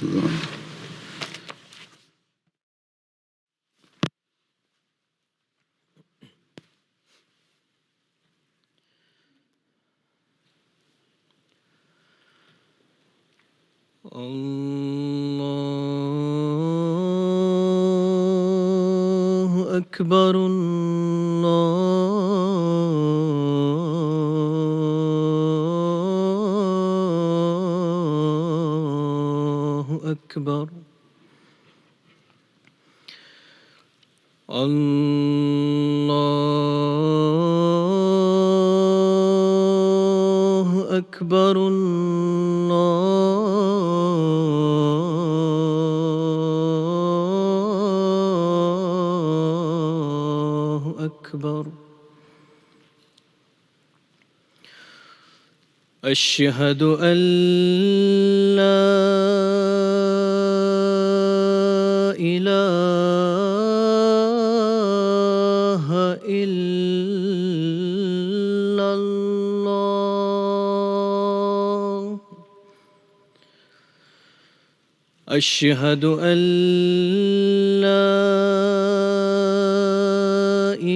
الله أكبر الله أكبر الله أكبر الله أكبر أشهد أن لا إله إلا الله أشهد أن لا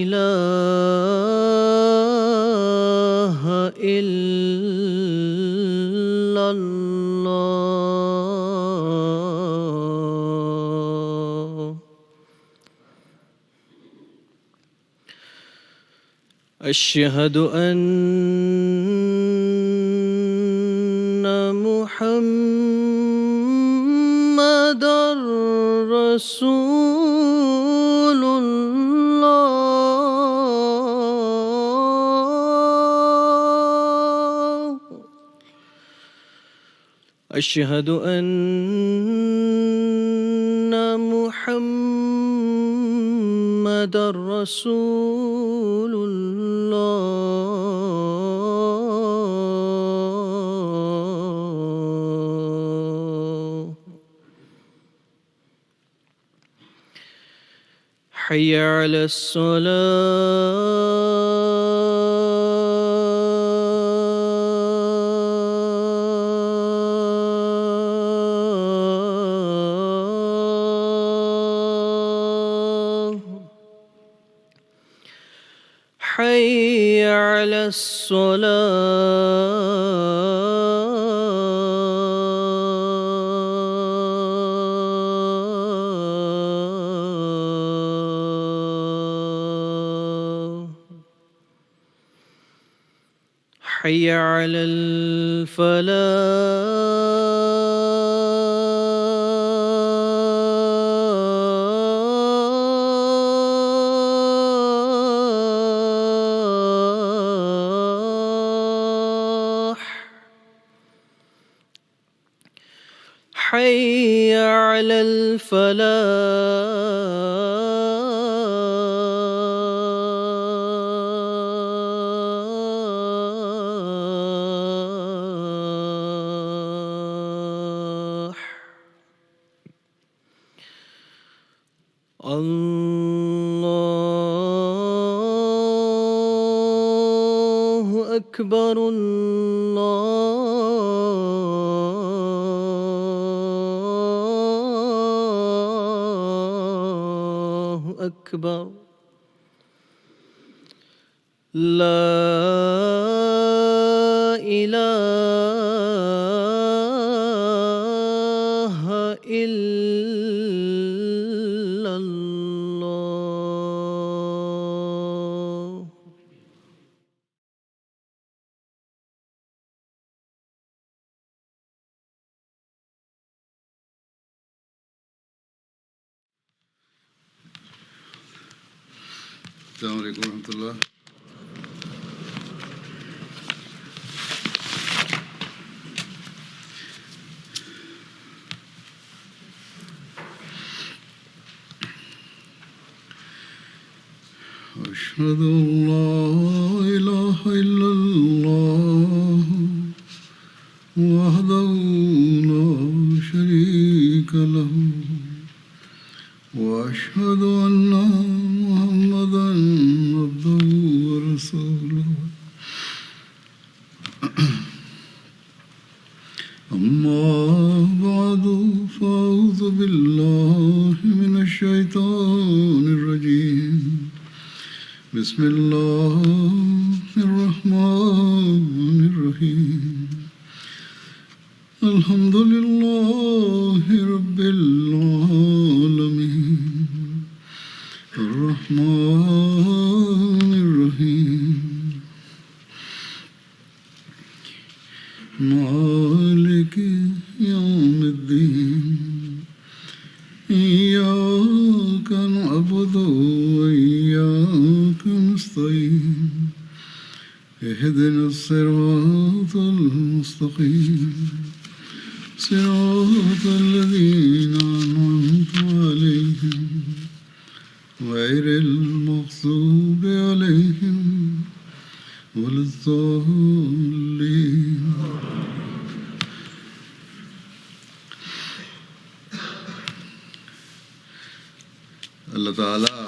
إله إلا الله أشهد أن محمدًا رسول الله أشهد أن محمدًا رسول الله حي على الصلاة حي على الصلاة حي على الفلاح حي على الفلاح الله أكبر الله أكبر لا إله إلا الله السلام علیکم ورحمۃ اللہ. أشهد أن لا إله إلا الله وحده لا شريك له وأشهد أن محمدًا عبده ورسوله. أما بعد بالله من الشيطان الرجيم بسم الله الرحمن الرحيم الحمد لله رب العالمين الرحمن الرحيم مالك يوم الدين إياك نعبد وإياك نستعين اهدنا الصراط المستقيم صراط الذين أنعمت عليهم غير المغضوب عليهم ولا الضالين اللہ تعالیٰ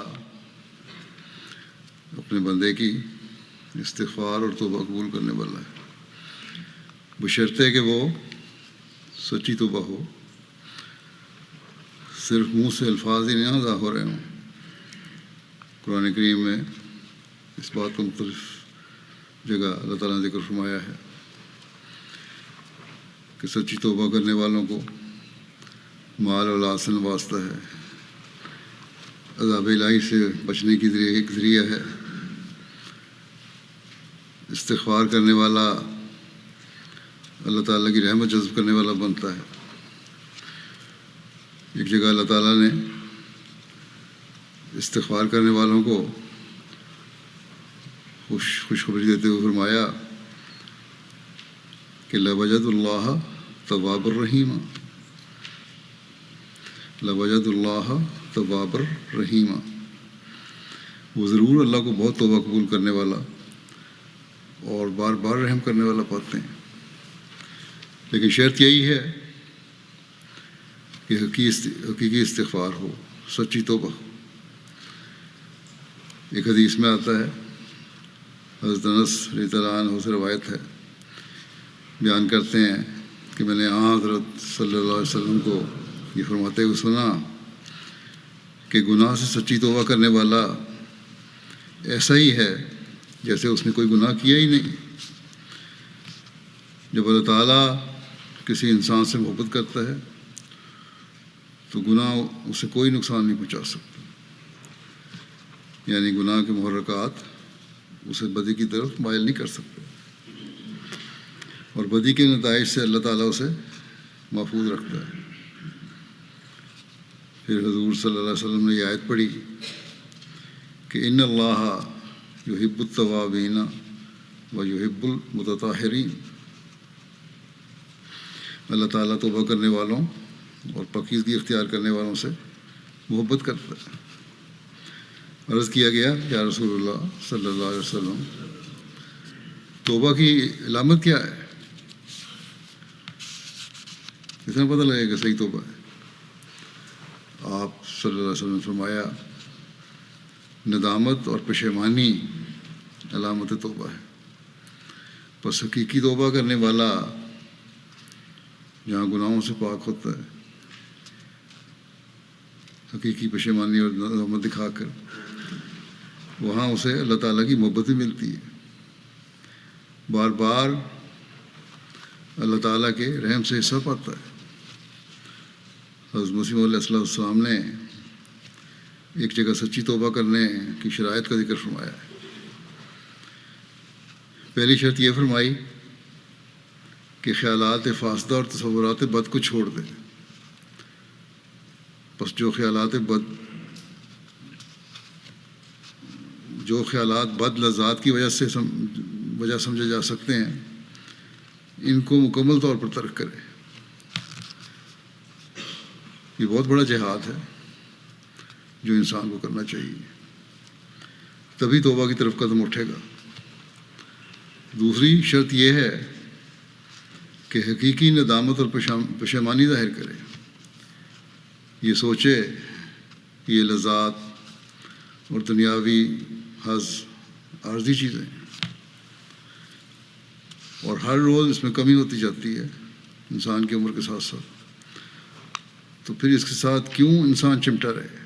اپنے بندے کی استغفار اور توبہ قبول کرنے والا ہے، بشرطے کہ وہ سچی توبہ ہو، صرف منہ سے الفاظ ہی نہیں ادا ہو رہے ہوں۔ قرآن کریم میں اس بات کو مختلف جگہ اللہ تعالیٰ نے ذکر فرمایا ہے کہ سچی توبہ کرنے والوں کو مال اور اولاد سے نوازتا ہے، عذاب الہی سے بچنے کی ایک ذریعہ ہے۔ استغفار کرنے والا اللہ تعالیٰ کی رحمت جذب کرنے والا بنتا ہے۔ ایک جگہ اللہ تعالیٰ نے استغفار کرنے والوں کو خوشخبری دیتے ہوئے فرمایا کہ لَوَجَدُ اللَّهَ تَوَّابًا رَحِيمًا، لَوَجَدُ اللَّهَ تَوَّابًا رَحِيمًا، وہ ضرور اللہ کو بہت توبہ قبول کرنے والا اور بار بار رحم کرنے والا پاتے ہیں۔ لیکن شرط یہی ہے کہ حقیقی استغفار ہو، سچی توبہ ہو۔ ایک حدیث میں آتا ہے، حضرت انس رضی اللہ عنہ سے روایت ہے، بیان کرتے ہیں کہ میں نے حضرت صلی اللہ علیہ وسلم کو یہ فرماتے ہوئے سنا کہ گناہ سے سچی توبہ کرنے والا ایسا ہی ہے جیسے اس نے کوئی گناہ کیا ہی نہیں۔ جب اللہ تعالیٰ کسی انسان سے محبت کرتا ہے تو گناہ اسے کوئی نقصان نہیں پہنچا سکتا، یعنی گناہ کے محرکات اسے بدی کی طرف مائل نہیں کر سکتے، اور بدی کے نتائج سے اللہ تعالیٰ اسے محفوظ رکھتا ہے۔ پھر حضور صلی اللہ علیہ وسلم نے یہ آیت پڑھی کہ ان اللہ یحب التوابین و یحب المتطہرین، اللہ تعالیٰ توبہ کرنے والوں اور پاکیزگی اختیار کرنے والوں سے محبت کرتا ہے۔ عرض کیا گیا یا رسول اللہ صلی اللہ علیہ وسلم، توبہ کی علامت کیا ہے؟ کتنا پتہ لگے کہ صحیح توبہ ہے؟ آپ صلی اللہ علیہ وسلم نے فرمایا ندامت اور پشیمانی علامت توبہ ہے۔ پس حقیقی توبہ کرنے والا جہاں گناہوں سے پاک ہوتا ہے، حقیقی پشیمانی اور ندامت دکھا کر، وہاں اسے اللہ تعالیٰ کی محبت بھی ملتی ہے، بار بار اللہ تعالیٰ کے رحم سے حصہ پاتا ہے۔ حضرت مسیح علیہ السلام نے ایک جگہ سچی توبہ کرنے کی شرائط کا ذکر فرمایا ہے۔ پہلی شرط یہ فرمائی کہ خیالات فاسدہ اور تصورات بد کو چھوڑ دے۔ پس جو خیالات بد لذات کی وجہ سمجھے جا سکتے ہیں، ان کو مکمل طور پر ترک کرے۔ یہ بہت بڑا جہاد ہے جو انسان کو کرنا چاہیے، تبھی توبہ کی طرف قدم اٹھے گا۔ دوسری شرط یہ ہے کہ حقیقی ندامت اور پشیمانی ظاہر کرے، یہ سوچے کہ یہ لذات اور دنیاوی حظ عارضی چیزیں ہیں اور ہر روز اس میں کمی ہوتی جاتی ہے انسان کی عمر کے ساتھ ساتھ۔ تو پھر اس کے ساتھ کیوں انسان چمٹا رہے؟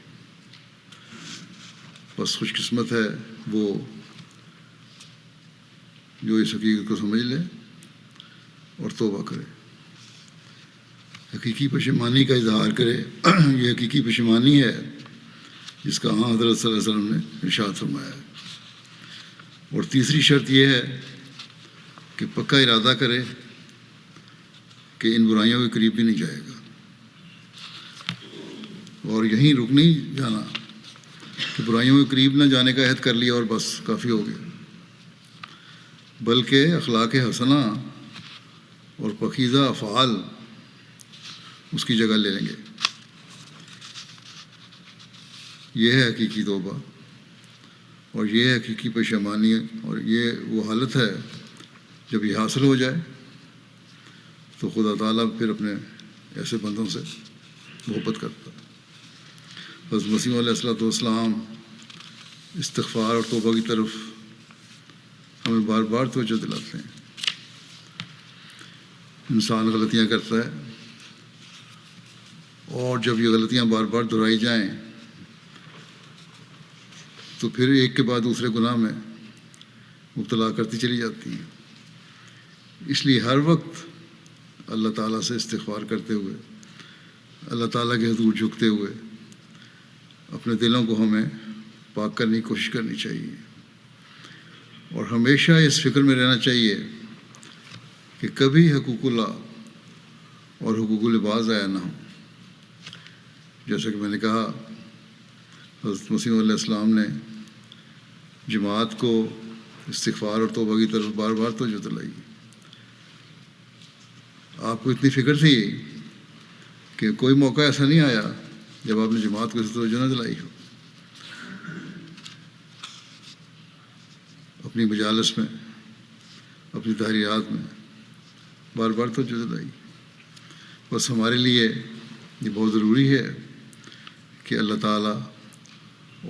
بس خوش قسمت ہے وہ جو اس حقیقت کو سمجھ لے اور توبہ کرے، حقیقی پشیمانی کا اظہار کرے۔ یہ حقیقی پشیمانی ہے جس کا حضرت صلی اللہ علیہ وسلم نے ارشاد فرمایا ہے۔ اور تیسری شرط یہ ہے کہ پکا ارادہ کرے کہ ان برائیوں کے قریب بھی نہیں جائے گا، اور یہیں رک نہیں جانا کہ برائیوں کے قریب نہ جانے کا عہد کر لیا اور بس کافی ہو گیا، بلکہ اخلاق حسنہ اور پاکیزہ افعال اس کی جگہ لے لیں گے۔ یہ ہے حقیقی توبہ، اور یہ ہے حقیقی پشیمانی، اور یہ وہ حالت ہے جب یہ حاصل ہو جائے تو خدا تعالیٰ پھر اپنے ایسے بندوں سے محبت کرتا ہے۔ حضرت مسیح علیہ والسلام استغفار اور توبہ کی طرف ہمیں بار بار توجہ دلاتے ہیں۔ انسان غلطیاں کرتا ہے، اور جب یہ غلطیاں بار بار دہرائی جائیں تو پھر ایک کے بعد دوسرے گناہ میں مبتلا کرتی چلی جاتی ہیں۔ اس لیے ہر وقت اللہ تعالیٰ سے استغفار کرتے ہوئے، اللہ تعالیٰ کے حضور جھکتے ہوئے اپنے دلوں کو ہمیں پاک کرنے کی کوشش کرنی چاہیے، اور ہمیشہ اس فکر میں رہنا چاہیے کہ کبھی حقوق اللہ اور حقوق العباد ضائع نہ ہوں۔ جیسا کہ میں نے کہا، حضرت مسیح علیہ السلام نے جماعت کو استغفار اور توبہ کی طرف بار بار توجہ دلائی۔ آپ کو اتنی فکر تھی کہ کوئی موقع ایسا نہیں آیا جب آپ نے جماعت کو اس توجہ نہ دلائی ہو۔ اپنی مجالس میں، اپنی تحریرات میں بار بار توجہ دلائی۔ بس ہمارے لیے یہ بہت ضروری ہے کہ اللہ تعالیٰ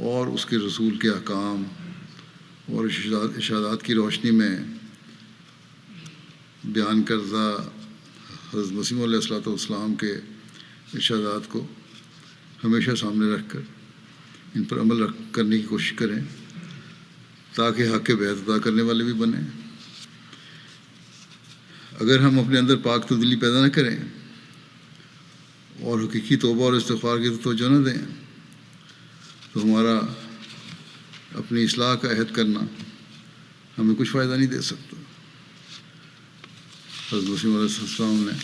اور اس کے رسول کے احکام اور ارشادات کی روشنی میں بیان کردہ حضرت مسیح علیہ والسلام کے ارشادات کو ہمیشہ سامنے رکھ کر ان پر عمل کرنے کی کوشش کریں، تاکہ حق کے بیعت ادا کرنے والے بھی بنیں۔ اگر ہم اپنے اندر پاک تبدیلی پیدا نہ کریں اور حقیقی توبہ اور استغفار کی توجہ نہ دیں تو ہمارا اپنی اصلاح کا عہد کرنا ہمیں کچھ فائدہ نہیں دے سکتا۔ حضرت مسیح علیہ السلام نے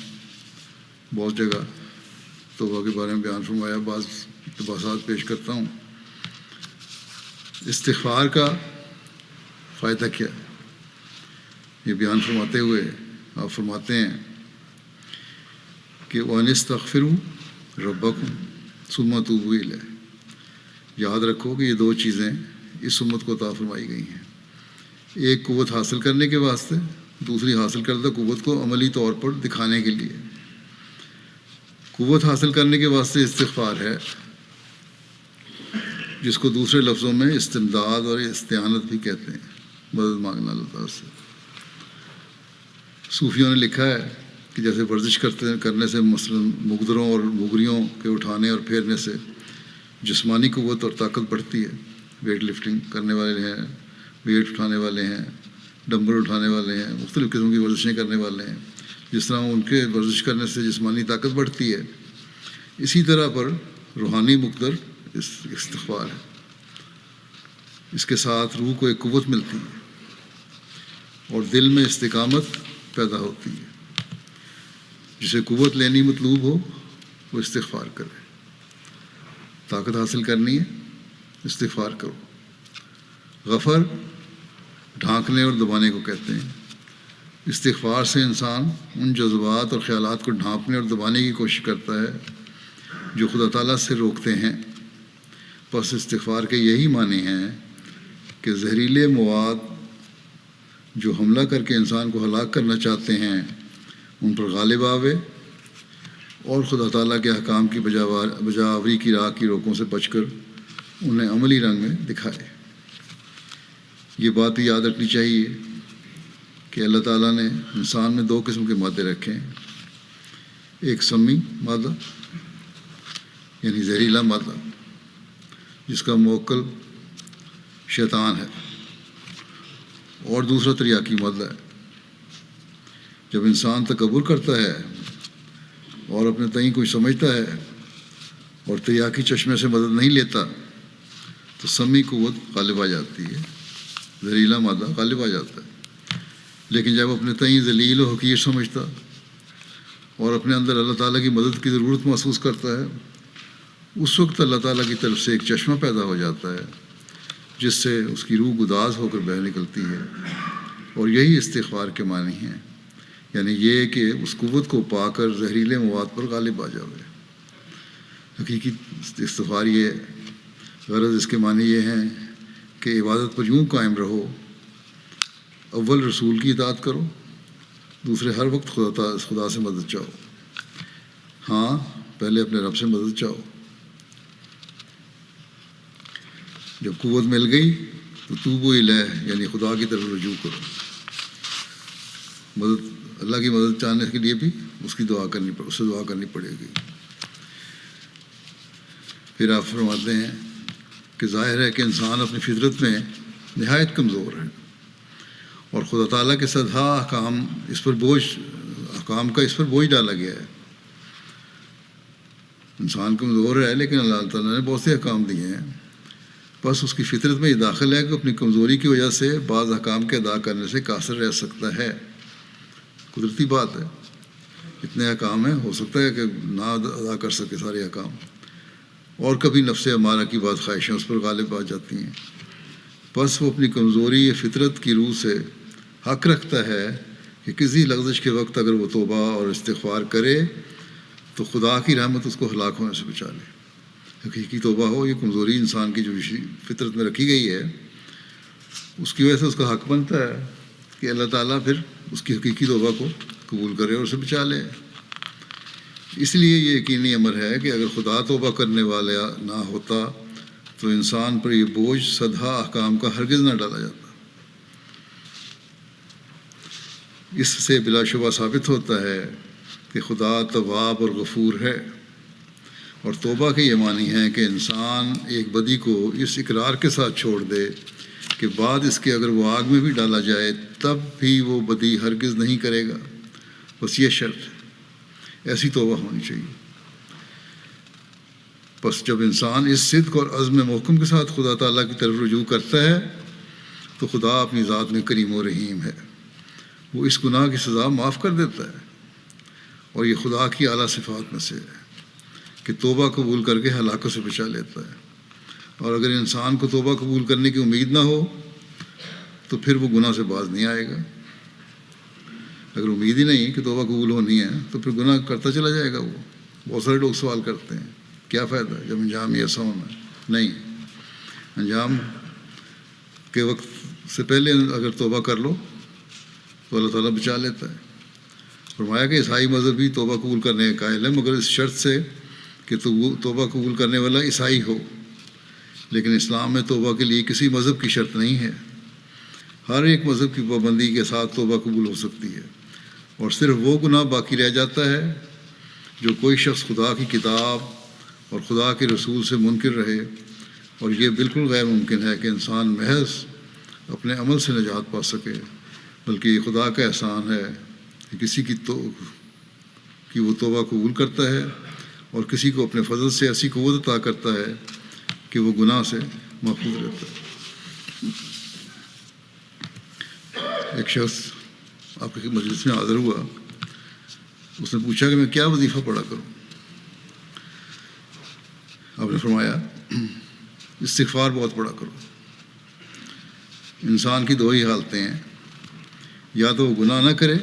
بہت جگہ توبہ کے بارے میں بیان فرمایا۔ بعض اقتباسات پیش کرتا ہوں۔ استغفار کا فائدہ کیا ہے، یہ بیان فرماتے ہوئے آپ فرماتے ہیں کہ وَأَنِ اسْتَغْفِرُوا رَبَّكُمْ ثُمَّ تُوبُوا إِلَيْهِ۔ یاد رکھو کہ یہ دو چیزیں اس امت کو عطا فرمائی گئی ہیں، ایک قوت حاصل کرنے کے واسطے، دوسری حاصل کردہ قوت کو عملی طور پر دکھانے کے لیے۔ قوت حاصل کرنے کے واسطے استغفار ہے، جس کو دوسرے لفظوں میں استمداد اور استعانت بھی کہتے ہیں، مدد مانگنا اللہ تعالیٰ سے۔ صوفیوں نے لکھا ہے کہ جیسے ورزش کرنے سے مثلاً مقدروں اور مغریوں کے اٹھانے اور پھیرنے سے جسمانی قوت اور طاقت بڑھتی ہے، ویٹ لفٹنگ کرنے والے ہیں، ویٹ اٹھانے والے ہیں، ڈمبل اٹھانے والے ہیں، مختلف قسم کی ورزشیں کرنے والے ہیں، جس طرح ان کے ورزش کرنے سے جسمانی طاقت بڑھتی ہے، اسی طرح پر روحانی مقدر استغفار ہے۔ اس کے ساتھ روح کو ایک قوت ملتی ہے اور دل میں استقامت پیدا ہوتی ہے۔ جسے قوت لینی مطلوب ہو وہ استغفار کرے۔ طاقت حاصل کرنی ہے، استغفار کرو۔ غفر ڈھانکنے اور دبانے کو کہتے ہیں۔ استغفار سے انسان ان جذبات اور خیالات کو ڈھانپنے اور دبانے کی کوشش کرتا ہے جو خدا تعالیٰ سے روکتے ہیں۔ پس استغفار کے یہی معنی ہیں کہ زہریلے مواد جو حملہ کر کے انسان کو ہلاک کرنا چاہتے ہیں ان پر غالب آوے، اور خدا تعالیٰ کے احکام کی بجاوری کی راہ کی روکوں سے بچ کر انہیں عملی رنگ میں دکھائے۔ یہ بات بھی یاد رکھنی چاہیے کہ اللہ تعالیٰ نے انسان میں دو قسم کے مادے رکھے ہیں، ایک سمی مادہ یعنی زہریلا مادہ جس کا موکل شیطان ہے، اور دوسرا تریاکی مادہ ہے۔ جب انسان تکبر کرتا ہے اور اپنے تئیں کوئی سمجھتا ہے اور تریاکی چشمے سے مدد نہیں لیتا تو سمی قوت غالب آ جاتی ہے، زہریلا مادہ غالب آ جاتا ہے۔ لیکن جب اپنے تئیں ذلیل و حقیر سمجھتا اور اپنے اندر اللہ تعالیٰ کی مدد کی ضرورت محسوس کرتا ہے، اس وقت اللہ تعالیٰ کی طرف سے ایک چشمہ پیدا ہو جاتا ہے جس سے اس کی روح گداز ہو کر بہہ نکلتی ہے، اور یہی استغفار کے معنی ہیں، یعنی یہ کہ اس قوت کو پا کر زہریلے مواد پر غالب آ جاوے۔ حقیقی استغفار یہ غرض اس کے معنی یہ ہیں کہ عبادت پر یوں قائم رہو، اول رسول کی اطاعت کرو، دوسرے ہر وقت خدا سے مدد چاہو۔ ہاں، پہلے اپنے رب سے مدد چاہو، جب قوت مل گئی تو توبوا الیہ یعنی خدا کی طرف رجوع کرو۔ اللہ کی مدد چاہنے کے لیے بھی اس سے دعا کرنی پڑے گی۔ پھر آپ فرماتے ہیں کہ ظاہر ہے کہ انسان اپنی فطرت میں نہایت کمزور ہے، اور خدا تعالیٰ کے سدھا احکام کا اس پر بوجھ ڈالا گیا ہے۔ انسان کمزور ہے، لیکن اللہ تعالیٰ نے بہت سے احکام دیے ہیں، بس اس کی فطرت میں یہ داخل ہے کہ اپنی کمزوری کی وجہ سے بعض احکام کے ادا کرنے سے قاصر رہ سکتا ہے۔ قدرتی بات ہے، اتنے احکام ہیں، ہو سکتا ہے کہ نہ ادا کر سکے سارے احکام، اور کبھی نفس امارہ کی بعض خواہشیں اس پر غالب آ جاتی ہیں۔ بس وہ اپنی کمزوری فطرت کی روح سے حق رکھتا ہے کہ کسی لغزش کے وقت اگر وہ توبہ اور استغفار کرے تو خدا کی رحمت اس کو ہلاک ہونے سے بچا لے۔ حقیقی توبہ ہو، یہ کمزوری انسان کی جو فطرت میں رکھی گئی ہے اس کی وجہ سے اس کا حق بنتا ہے کہ اللہ تعالیٰ پھر اس کی حقیقی توبہ کو قبول کرے اور اسے بچا لے۔ اس لیے یہ یقینی امر ہے کہ اگر خدا توبہ کرنے والا نہ ہوتا تو انسان پر یہ بوجھ سدھا احکام کا ہرگز نہ ڈالا جاتا۔ اس سے بلا شبہ ثابت ہوتا ہے کہ خدا تواب اور غفور ہے، اور توبہ کے یہ معنی ہیں کہ انسان ایک بدی کو اس اقرار کے ساتھ چھوڑ دے کہ بعد اس کے اگر وہ آگ میں بھی ڈالا جائے تب بھی وہ بدی ہرگز نہیں کرے گا۔ بس یہ شرط ہے، ایسی توبہ ہونی چاہیے۔ بس جب انسان اس صدق اور عزم محکم کے ساتھ خدا تعالیٰ کی طرف رجوع کرتا ہے تو خدا اپنی ذات میں کریم و رحیم ہے، وہ اس گناہ کی سزا معاف کر دیتا ہے، اور یہ خدا کی اعلیٰ صفات میں سے ہے کہ توبہ قبول کر کے ہلاکت سے بچا لیتا ہے۔ اور اگر انسان کو توبہ قبول کرنے کی امید نہ ہو تو پھر وہ گناہ سے باز نہیں آئے گا۔ اگر امید ہی نہیں کہ توبہ قبول ہونی ہے تو پھر گناہ کرتا چلا جائے گا۔ وہ بہت سارے لوگ سوال کرتے ہیں کیا فائدہ جب انجام ہی ایسا ہونا ہے؟ نہیں، انجام کے وقت سے پہلے اگر توبہ کر لو تو اللہ تعالیٰ بچا لیتا ہے۔ فرمایا کہ عیسائی مذہب بھی توبہ قبول کرنے کا قائل ہے، مگر اس شرط سے کہ توبہ قبول کرنے والا عیسائی ہو۔ لیکن اسلام میں توبہ کے لیے کسی مذہب کی شرط نہیں ہے، ہر ایک مذہب کی پابندی کے ساتھ توبہ قبول ہو سکتی ہے، اور صرف وہ گناہ باقی رہ جاتا ہے جو کوئی شخص خدا کی کتاب اور خدا کے رسول سے منکر رہے، اور یہ بالکل غیر ممکن ہے کہ انسان محض اپنے عمل سے نجات پا سکے، بلکہ یہ خدا کا احسان ہے کہ کسی کی وہ توبہ قبول کرتا ہے اور کسی کو اپنے فضل سے ایسی قوت عطا کرتا ہے کہ وہ گناہ سے محفوظ رہتا ہے۔ ایک شخص آپ کی مجلس میں حاضر ہوا، اس نے پوچھا کہ میں کیا وظیفہ پڑھا کروں؟ آپ نے فرمایا استغفار بہت پڑھا کرو۔ انسان کی دو ہی حالتیں ہیں، یا تو وہ گناہ نہ کرے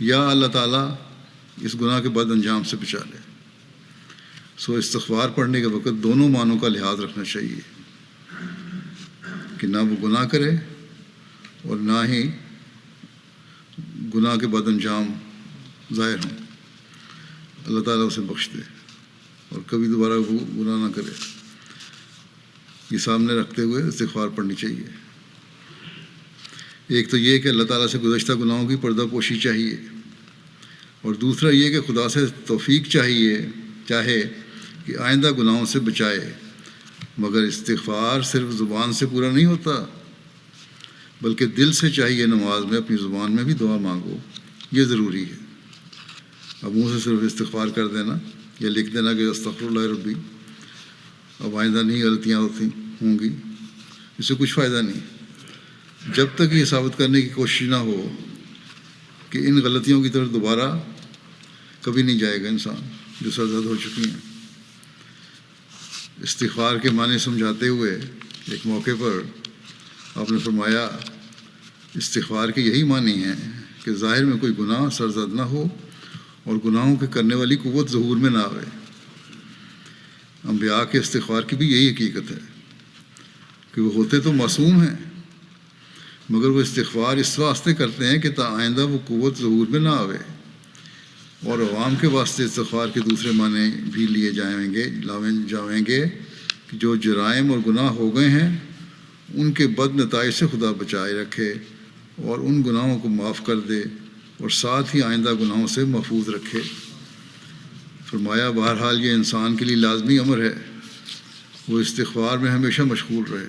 یا اللہ تعالیٰ اس گناہ کے بد انجام سے بچا لے۔ سو استغفار پڑھنے کے وقت دونوں معنوں کا لحاظ رکھنا چاہیے کہ نہ وہ گناہ کرے اور نہ ہی گناہ کے بد انجام ظاہر ہوں، اللہ تعالیٰ اسے بخش دے اور کبھی دوبارہ وہ گناہ نہ کرے۔ یہ سامنے رکھتے ہوئے استغفار پڑھنی چاہیے۔ ایک تو یہ کہ اللہ تعالیٰ سے گزشتہ گناہوں کی پردہ پوشی چاہیے، اور دوسرا یہ کہ خدا سے توفیق چاہے کہ آئندہ گناہوں سے بچائے، مگر استغفار صرف زبان سے پورا نہیں ہوتا، بلکہ دل سے چاہیے نماز میں اپنی زبان میں بھی دعا مانگو، یہ ضروری ہے۔ اب منہ سے صرف استغفار کر دینا یا لکھ دینا کہ استغفر اللہ ربی، اب آئندہ نہیں غلطیاں ہوں گی، اس سے کچھ فائدہ نہیں، جب تک یہ ثابت کرنے کی کوشش نہ ہو کہ ان غلطیوں کی طرف دوبارہ کبھی نہیں جائے گا انسان جو سرزد ہو چکی ہیں۔ استغفار کے معنی سمجھاتے ہوئے ایک موقع پر آپ نے فرمایا استغفار کے یہی معنی ہیں کہ ظاہر میں کوئی گناہ سرزد نہ ہو اور گناہوں کے کرنے والی قوت ظہور میں نہ آئے۔ انبیاء کے استغفار کی بھی یہی حقیقت ہے کہ وہ ہوتے تو معصوم ہیں، مگر وہ استغفار اس واسطے کرتے ہیں کہ تا آئندہ وہ قوت ظہور میں نہ آئے۔ اور عوام کے واسطے استغفار کے دوسرے معنی بھی لیے جائیں گے کہ جو جرائم اور گناہ ہو گئے ہیں ان کے بد نتائج سے خدا بچائے رکھے اور ان گناہوں کو معاف کر دے اور ساتھ ہی آئندہ گناہوں سے محفوظ رکھے۔ فرمایا بہرحال یہ انسان کے لیے لازمی امر ہے، وہ استغفار میں ہمیشہ مشغول رہے۔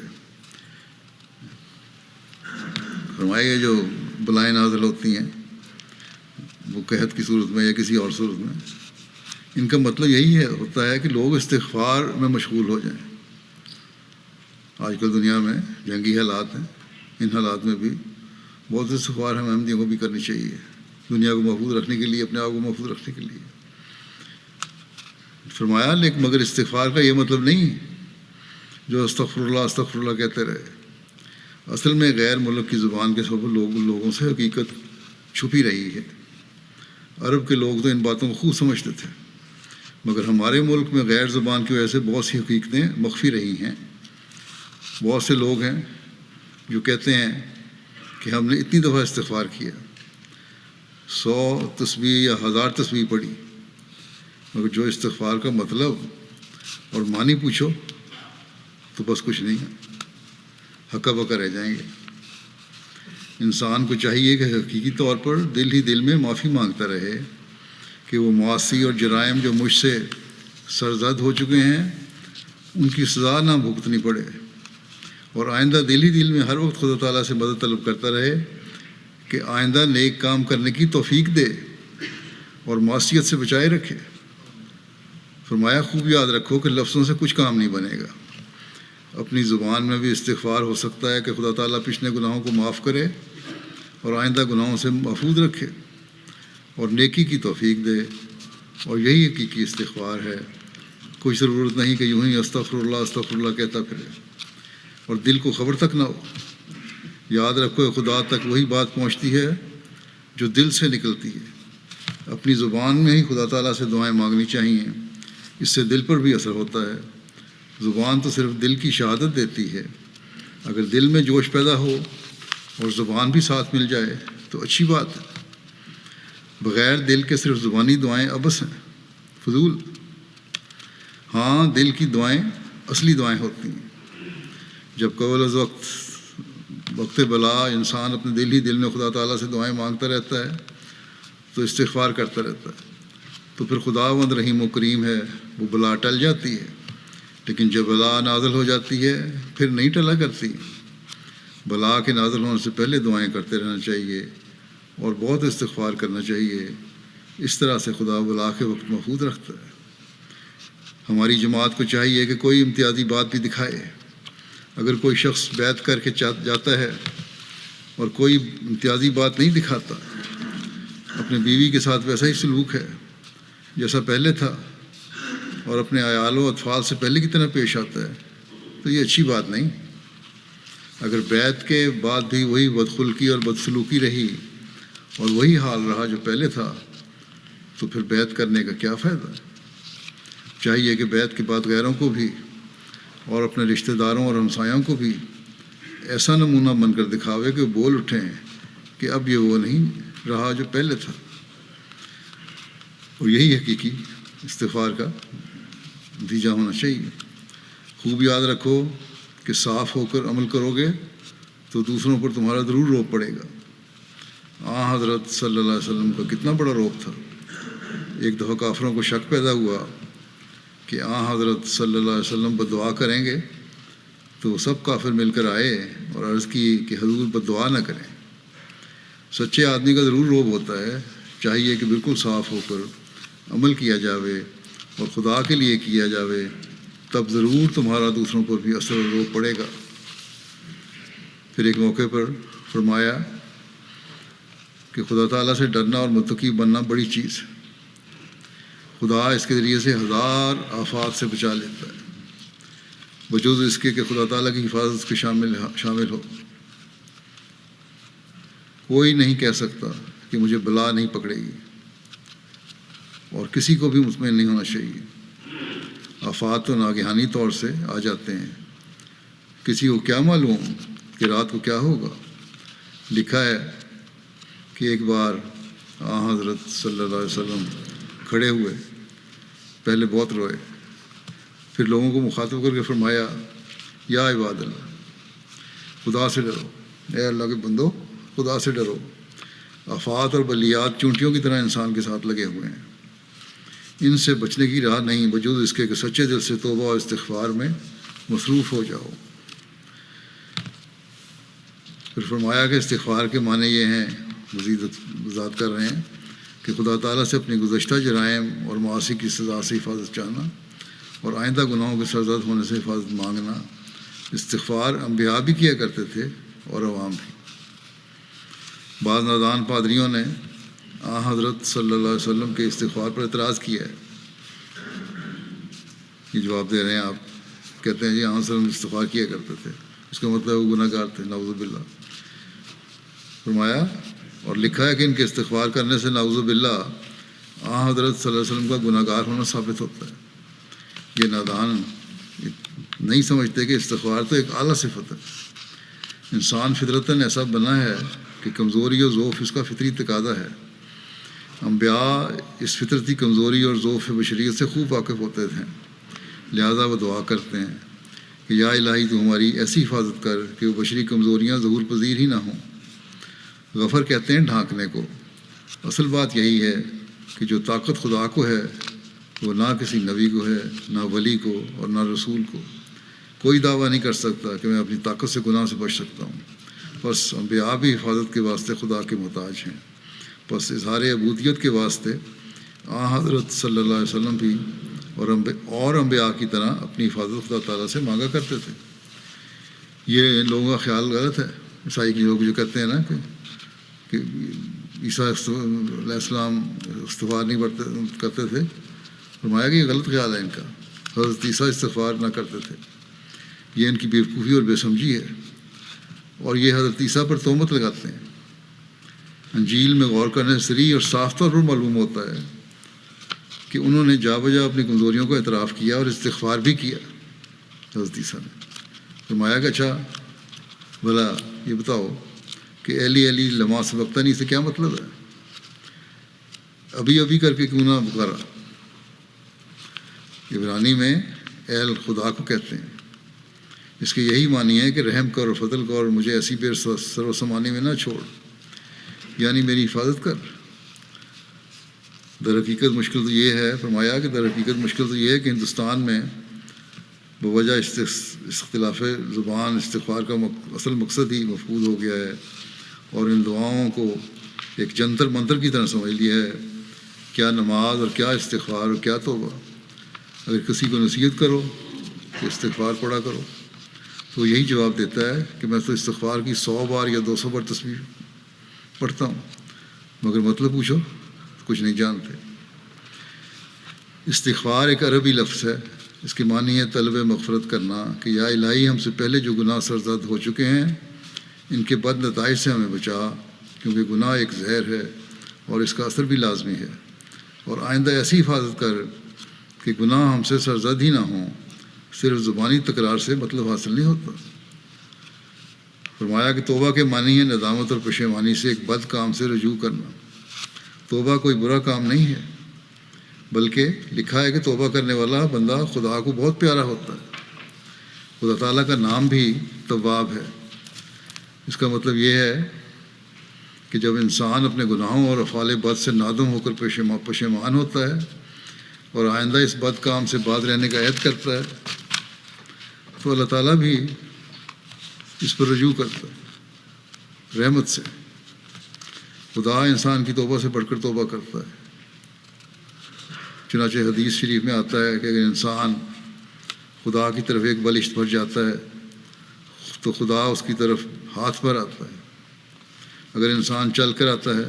فرمایا یہ جو بلائیں نازل ہوتی ہیں وہ قحط کی صورت میں یا کسی اور صورت میں، ان کا مطلب یہی ہوتا ہے کہ لوگ استغفار میں مشغول ہو جائیں۔ آج کل دنیا میں جنگی حالات ہیں، ان حالات میں بھی بہت استغفار ہم احمدیوں کو بھی کرنی چاہیے، دنیا کو محفوظ رکھنے کے لیے، اپنے آپ کو محفوظ رکھنے کے لیے۔ فرمایا لیکن مگر استغفار کا یہ مطلب نہیں جو استغفر اللہ کہتے رہے۔ اصل میں غیر ملک کی زبان کے سب لوگوں سے حقیقت چھپی رہی ہے۔ عرب کے لوگ تو ان باتوں کو خوب سمجھتے تھے، مگر ہمارے ملک میں غیر زبان کی وجہ سے بہت سی حقیقتیں مخفی رہی ہیں۔ بہت سے لوگ ہیں جو کہتے ہیں کہ ہم نے اتنی دفعہ استغفار کیا، 100 تسبیح یا 1000 تسبیح پڑھی، مگر جو استغفار کا مطلب اور معنی پوچھو تو بس کچھ نہیں ہے، ہکا بکا رہ جائیں گے۔ انسان کو چاہیے کہ حقیقی طور پر دل ہی دل میں معافی مانگتا رہے کہ وہ معاصی اور جرائم جو مجھ سے سرزد ہو چکے ہیں ان کی سزا نہ بھگتنی پڑے، اور آئندہ دل ہی دل میں ہر وقت خدا تعالیٰ سے مدد طلب کرتا رہے کہ آئندہ نیک کام کرنے کی توفیق دے اور معصیت سے بچائے رکھے۔ فرمایا خوب یاد رکھو کہ لفظوں سے کچھ کام نہیں بنے گا، اپنی زبان میں بھی استغفار ہو سکتا ہے کہ خدا تعالیٰ پچھلے گناہوں کو معاف کرے اور آئندہ گناہوں سے محفوظ رکھے اور نیکی کی توفیق دے، اور یہی حقیقی استغفار ہے۔ کوئی ضرورت نہیں کہ یوں ہی استغفر اللہ کہتا پھرے اور دل کو خبر تک نہ ہو۔ یاد رکھو خدا تک وہی بات پہنچتی ہے جو دل سے نکلتی ہے۔ اپنی زبان میں ہی خدا تعالیٰ سے دعائیں مانگنی چاہیے، اس سے دل پر بھی اثر ہوتا ہے۔ زبان تو صرف دل کی شہادت دیتی ہے، اگر دل میں جوش پیدا ہو اور زبان بھی ساتھ مل جائے تو اچھی بات ہے۔ بغیر دل کے صرف زبانی دعائیں عبث ہیں، فضول۔ ہاں دل کی دعائیں اصلی دعائیں ہوتی ہیں۔ جب قبل از وقت بلا انسان اپنے دل ہی دل میں خدا تعالیٰ سے دعائیں مانگتا رہتا ہے تو استغفار کرتا رہتا ہے، تو پھر خداوند رحیم و کریم ہے، وہ بلا ٹل جاتی ہے۔ لیکن جب بلا نازل ہو جاتی ہے پھر نہیں ٹلا کرتی۔ بلا کے نازل ہونے سے پہلے دعائیں کرتے رہنا چاہیے اور بہت استغفار کرنا چاہیے، اس طرح سے خدا بلا کے وقت محفوظ رکھتا ہے۔ ہماری جماعت کو چاہیے کہ کوئی امتیازی بات بھی دکھائے۔ اگر کوئی شخص بیعت کر کے جاتا ہے اور کوئی امتیازی بات نہیں دکھاتا، اپنے بیوی کے ساتھ ویسا ہی سلوک ہے جیسا پہلے تھا اور اپنے عیال و اطفال سے پہلے کی طرح پیش آتا ہے، تو یہ اچھی بات نہیں۔ اگر بیعت کے بعد بھی وہی بدخلقی اور بدسلوکی رہی اور وہی حال رہا جو پہلے تھا تو پھر بیعت کرنے کا کیا فائدہ؟ چاہیے کہ بیعت کے بعد غیروں کو بھی اور اپنے رشتہ داروں اور ہمسایوں کو بھی ایسا نمونہ بن کر دکھاوے کہ بول اٹھیں کہ اب یہ وہ نہیں رہا جو پہلے تھا۔ اور یہی حقیقی استغفار کا نتیجہ ہونا چاہیے۔ خوب یاد رکھو کہ صاف ہو کر عمل کرو گے تو دوسروں پر تمہارا ضرور روب پڑے گا۔ حضرت صلی اللہ علیہ وسلم کا کتنا بڑا روب تھا۔ ایک دفعہ کافروں کو شک پیدا ہوا کہ حضرت صلی اللہ علیہ وسلم بددعا کریں گے تو سب کافر مل کر آئے اور عرض کی کہ حضور بددعا نہ کریں. سچے آدمی کا ضرور روب ہوتا ہے، چاہیے کہ بالکل صاف ہو کر عمل کیا جاوے اور خدا کے لیے کیا جاوے، تب ضرور تمہارا دوسروں پر بھی اثر و روب پڑے گا. پھر ایک موقع پر فرمایا کہ خدا تعالیٰ سے ڈرنا اور متقی بننا بڑی چیز ہے. خدا اس کے ذریعے سے 1000 آفات سے بچا لیتا ہے، بجوز اس کے کہ خدا تعالیٰ کی حفاظت کے شامل ہو. کوئی نہیں کہہ سکتا کہ مجھے بلا نہیں پکڑے گی، اور کسی کو بھی مطمئن نہیں ہونا چاہیے. آفات تو ناگہانی طور سے آ جاتے ہیں، کسی کو کیا معلوم کہ رات کو کیا ہوگا. لکھا ہے کہ ایک بار حضرت صلی اللہ علیہ وسلم کھڑے ہوئے، پہلے بہت روئے، پھر لوگوں کو مخاطب کر کے فرمایا، یا عباد اللہ، خدا سے ڈرو، اے اللہ کے بندو خدا سے ڈرو. آفات اور بلیات چونٹیوں کی طرح انسان کے ساتھ لگے ہوئے ہیں، ان سے بچنے کی راہ نہیں بجوز اس کے کہ سچے دل سے توبہ اور استغفار میں مصروف ہو جاؤ. پھر فرمایا کہ استغفار کے معنی یہ ہیں، مزید وضاحت کر رہے ہیں، کہ خدا تعالیٰ سے اپنی گزشتہ جرائم اور معاصی کی سزا سے حفاظت چاہنا اور آئندہ گناہوں کے سرزد ہونے سے حفاظت مانگنا. استغفار انبیاء بھی کیا کرتے تھے اور عوام بھی. بعض نادان پادریوں نے حضرت صلی اللہ علیہ وسلم کے استغفار پر اعتراض کیا ہے. یہ جواب دے رہے ہیں، آپ کہتے ہیں جی صلی اللہ علیہ وسلم استغفار کیا کرتے تھے، اس کا مطلب وہ گناہ گار تھے، نعوذ باللہ. فرمایا اور لکھا ہے کہ ان کے استغفار کرنے سے نعوذ باللہ حضرت صلی اللہ علیہ وسلم کا گناہ گار ہونا ثابت ہوتا ہے. یہ نادان نہیں سمجھتے کہ استغفار تو ایک اعلیٰ صفت ہے. انسان فطرتاً ایسا بنا ہے کہ کمزوری اور ضعف اس کا فطری تقاضا ہے. انبیاء اس فطرتی کمزوری اور ضعف بشریت سے خوب واقف ہوتے تھے، لہذا وہ دعا کرتے ہیں کہ یا الہی تو ہماری ایسی حفاظت کر کہ وہ بشری کمزوریاں ظہور پذیر ہی نہ ہوں. غفر کہتے ہیں ڈھانکنے کو. اصل بات یہی ہے کہ جو طاقت خدا کو ہے وہ نہ کسی نبی کو ہے، نہ ولی کو اور نہ رسول کو. کوئی دعویٰ نہیں کر سکتا کہ میں اپنی طاقت سے گناہ سے بچ سکتا ہوں. بس انبیاء بھی حفاظت کے واسطے خدا کے محتاج ہیں. بس اظہار عبودیت کے واسطے حضرت صلی اللہ علیہ وسلم بھی اور انبیاء کی طرح اپنی حفاظت خدا تعالیٰ سے مانگا کرتے تھے. یہ لوگوں کا خیال غلط ہے. عیسائی کے لوگ جو کہتے ہیں نا کہ عیسیٰ علیہ السلام استغفار نہیں کرتے تھے، فرمایا کہ یہ غلط خیال ہے ان کا. حضرت عیسیٰ استغفار نہ کرتے تھے. یہ ان کی بیوقوفی اور بے سمجھی ہے، اور یہ حضرت عیسیٰ پر تہمت لگاتے ہیں. انجیل میں غور کرنے سے صریح اور صاف طور پر معلوم ہوتا ہے کہ انہوں نے جا بجا اپنی کمزوریوں کو اعتراف کیا اور استغفار بھی کیا. حضرت عیسیٰ نے فرمایا کہ اچھا بھلا یہ بتاؤ کہ اہلی لمحہ سبقتا نہیں سے کیا مطلب ہے؟ ابھی کر کے کیوں نہ پکارا؟ عبرانی میں اہل خدا کو کہتے ہیں. اس کے یہی معنی ہے کہ رحم کر اور فضل کر اور مجھے ایسی بے سر و سمانی میں نہ چھوڑ، یعنی میری حفاظت کر. در حقیقت مشکل تو یہ ہے، فرمایا کہ در حقیقت مشکل تو یہ ہے کہ ہندوستان میں بوجہ اختلاف زبان استغفار کا اصل مقصد ہی مفقود ہو گیا ہے، اور ان دعاؤں کو ایک جنتر منتر کی طرح سمجھ لیا ہے. کیا نماز اور کیا استغفار اور کیا توبہ. اگر کسی کو نصیحت کرو کہ استغفار پڑھا کرو تو یہی جواب دیتا ہے کہ میں تو استغفار کی 100 بار یا 200 بار تسبیح پڑھتا ہوں، مگر مطلب پوچھو تو کچھ نہیں جانتے. استغفار ایک عربی لفظ ہے. اس کے معنی ہے طلب مغفرت کرنا، کہ یا الہی ہم سے پہلے جو گناہ سرزد ہو چکے ہیں ان کے بد نتائج سے ہمیں بچا، کیونکہ گناہ ایک زہر ہے اور اس کا اثر بھی لازمی ہے. اور آئندہ ایسی حفاظت کر کہ گناہ ہم سے سرزد ہی نہ ہوں. صرف زبانی تکرار سے مطلب حاصل نہیں ہوتا. فرمایا کہ توبہ کے معنی ہے ندامت اور پشیمانی سے ایک بد کام سے رجوع کرنا. توبہ کوئی برا کام نہیں ہے، بلکہ لکھا ہے کہ توبہ کرنے والا بندہ خدا کو بہت پیارا ہوتا ہے. خدا تعالیٰ کا نام بھی تواب ہے. اس کا مطلب یہ ہے کہ جب انسان اپنے گناہوں اور افعال بد سے نادم ہو کر پشیمان ہوتا ہے اور آئندہ اس بد کام سے باز رہنے کا عہد کرتا ہے تو اللہ تعالیٰ بھی اس پر رجوع کرتا ہے رحمت سے۔ خدا انسان کی توبہ سے بڑھ کر توبہ کرتا ہے۔ چنانچہ حدیث شریف میں آتا ہے کہ اگر انسان خدا کی طرف ایک بلشت بھر جاتا ہے تو خدا اس کی طرف ہاتھ پر آتا ہے۔ اگر انسان چل کر آتا ہے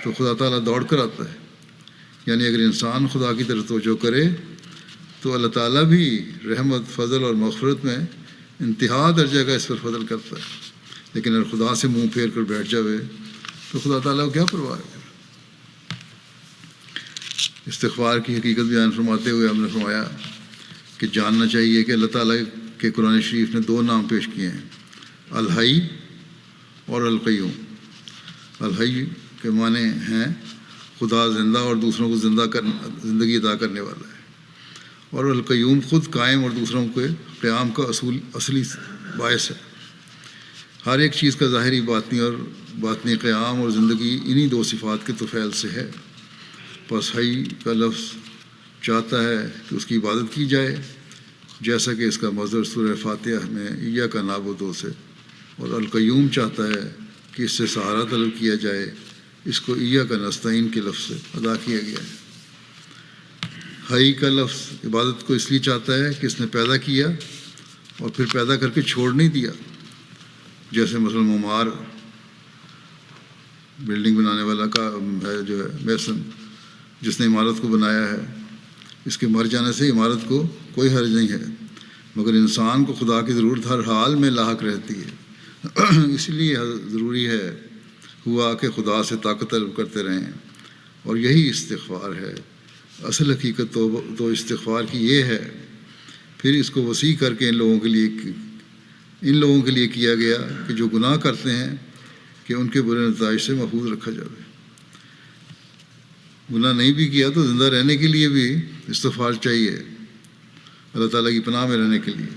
تو خدا تعالیٰ دوڑ کر آتا ہے۔ یعنی اگر انسان خدا کی طرف توجہ کرے تو اللہ تعالیٰ بھی رحمت، فضل اور مغفرت میں انتہا درجہ کا اس پر فضل کرتا ہے۔ لیکن اگر خدا سے منہ پھیر کر بیٹھ جاوے تو خدا تعالیٰ کو کیا پرواہ ہے۔ استغفار کی حقیقت بیان فرماتے ہوئے ہم نے فرمایا کہ جاننا چاہیے کہ اللہ تعالیٰ کے قرآن شریف نے 2 نام پیش کیے ہیں، الحی اور القیوم۔ الحی کے معنی ہیں خدا زندہ اور دوسروں کو زندگی عطا کرنے والا ہے، اور القیوم خود قائم اور دوسروں کے قیام کا اصلی باعث ہے۔ ہر ایک چیز کا ظاہری باطنی قیام اور زندگی انہی 2 صفات کے طفیل سے ہے۔ پس حی کا لفظ چاہتا ہے کہ اس کی عبادت کی جائے، جیسا کہ اس کا مصدر سورہ فاتحہ میں ایاک نعبد سے، اور القیوم چاہتا ہے کہ اس سے سہارا طلب کیا جائے، اس کو ایاک نستعین کے لفظ سے ادا کیا گیا ہے۔ حی کا لفظ عبادت کو اس لیے چاہتا ہے کہ اس نے پیدا کیا اور پھر پیدا کر کے چھوڑ نہیں دیا، جیسے مثلا معمار بلڈنگ بنانے والا کا ہے جو ہے میسن، جس نے عمارت کو بنایا ہے، اس کے مر جانے سے عمارت کو کوئی حرج نہیں ہے، مگر انسان کو خدا کی ضرورت ہر حال میں لاحق رہتی ہے۔ اس لیے ضروری ہوا کہ خدا سے طاقت طلب کرتے رہیں، اور یہی استغفار ہے۔ اصل حقیقت تو استغفار کی یہ ہے۔ پھر اس کو وسیع کر کے ان لوگوں کے لیے کیا گیا کہ جو گناہ کرتے ہیں کہ ان کے برے نتائج سے محفوظ رکھا جائے۔ گناہ نہیں بھی کیا تو زندہ رہنے کے لیے بھی استغفار چاہیے، اللہ تعالیٰ کی پناہ میں رہنے کے لیے۔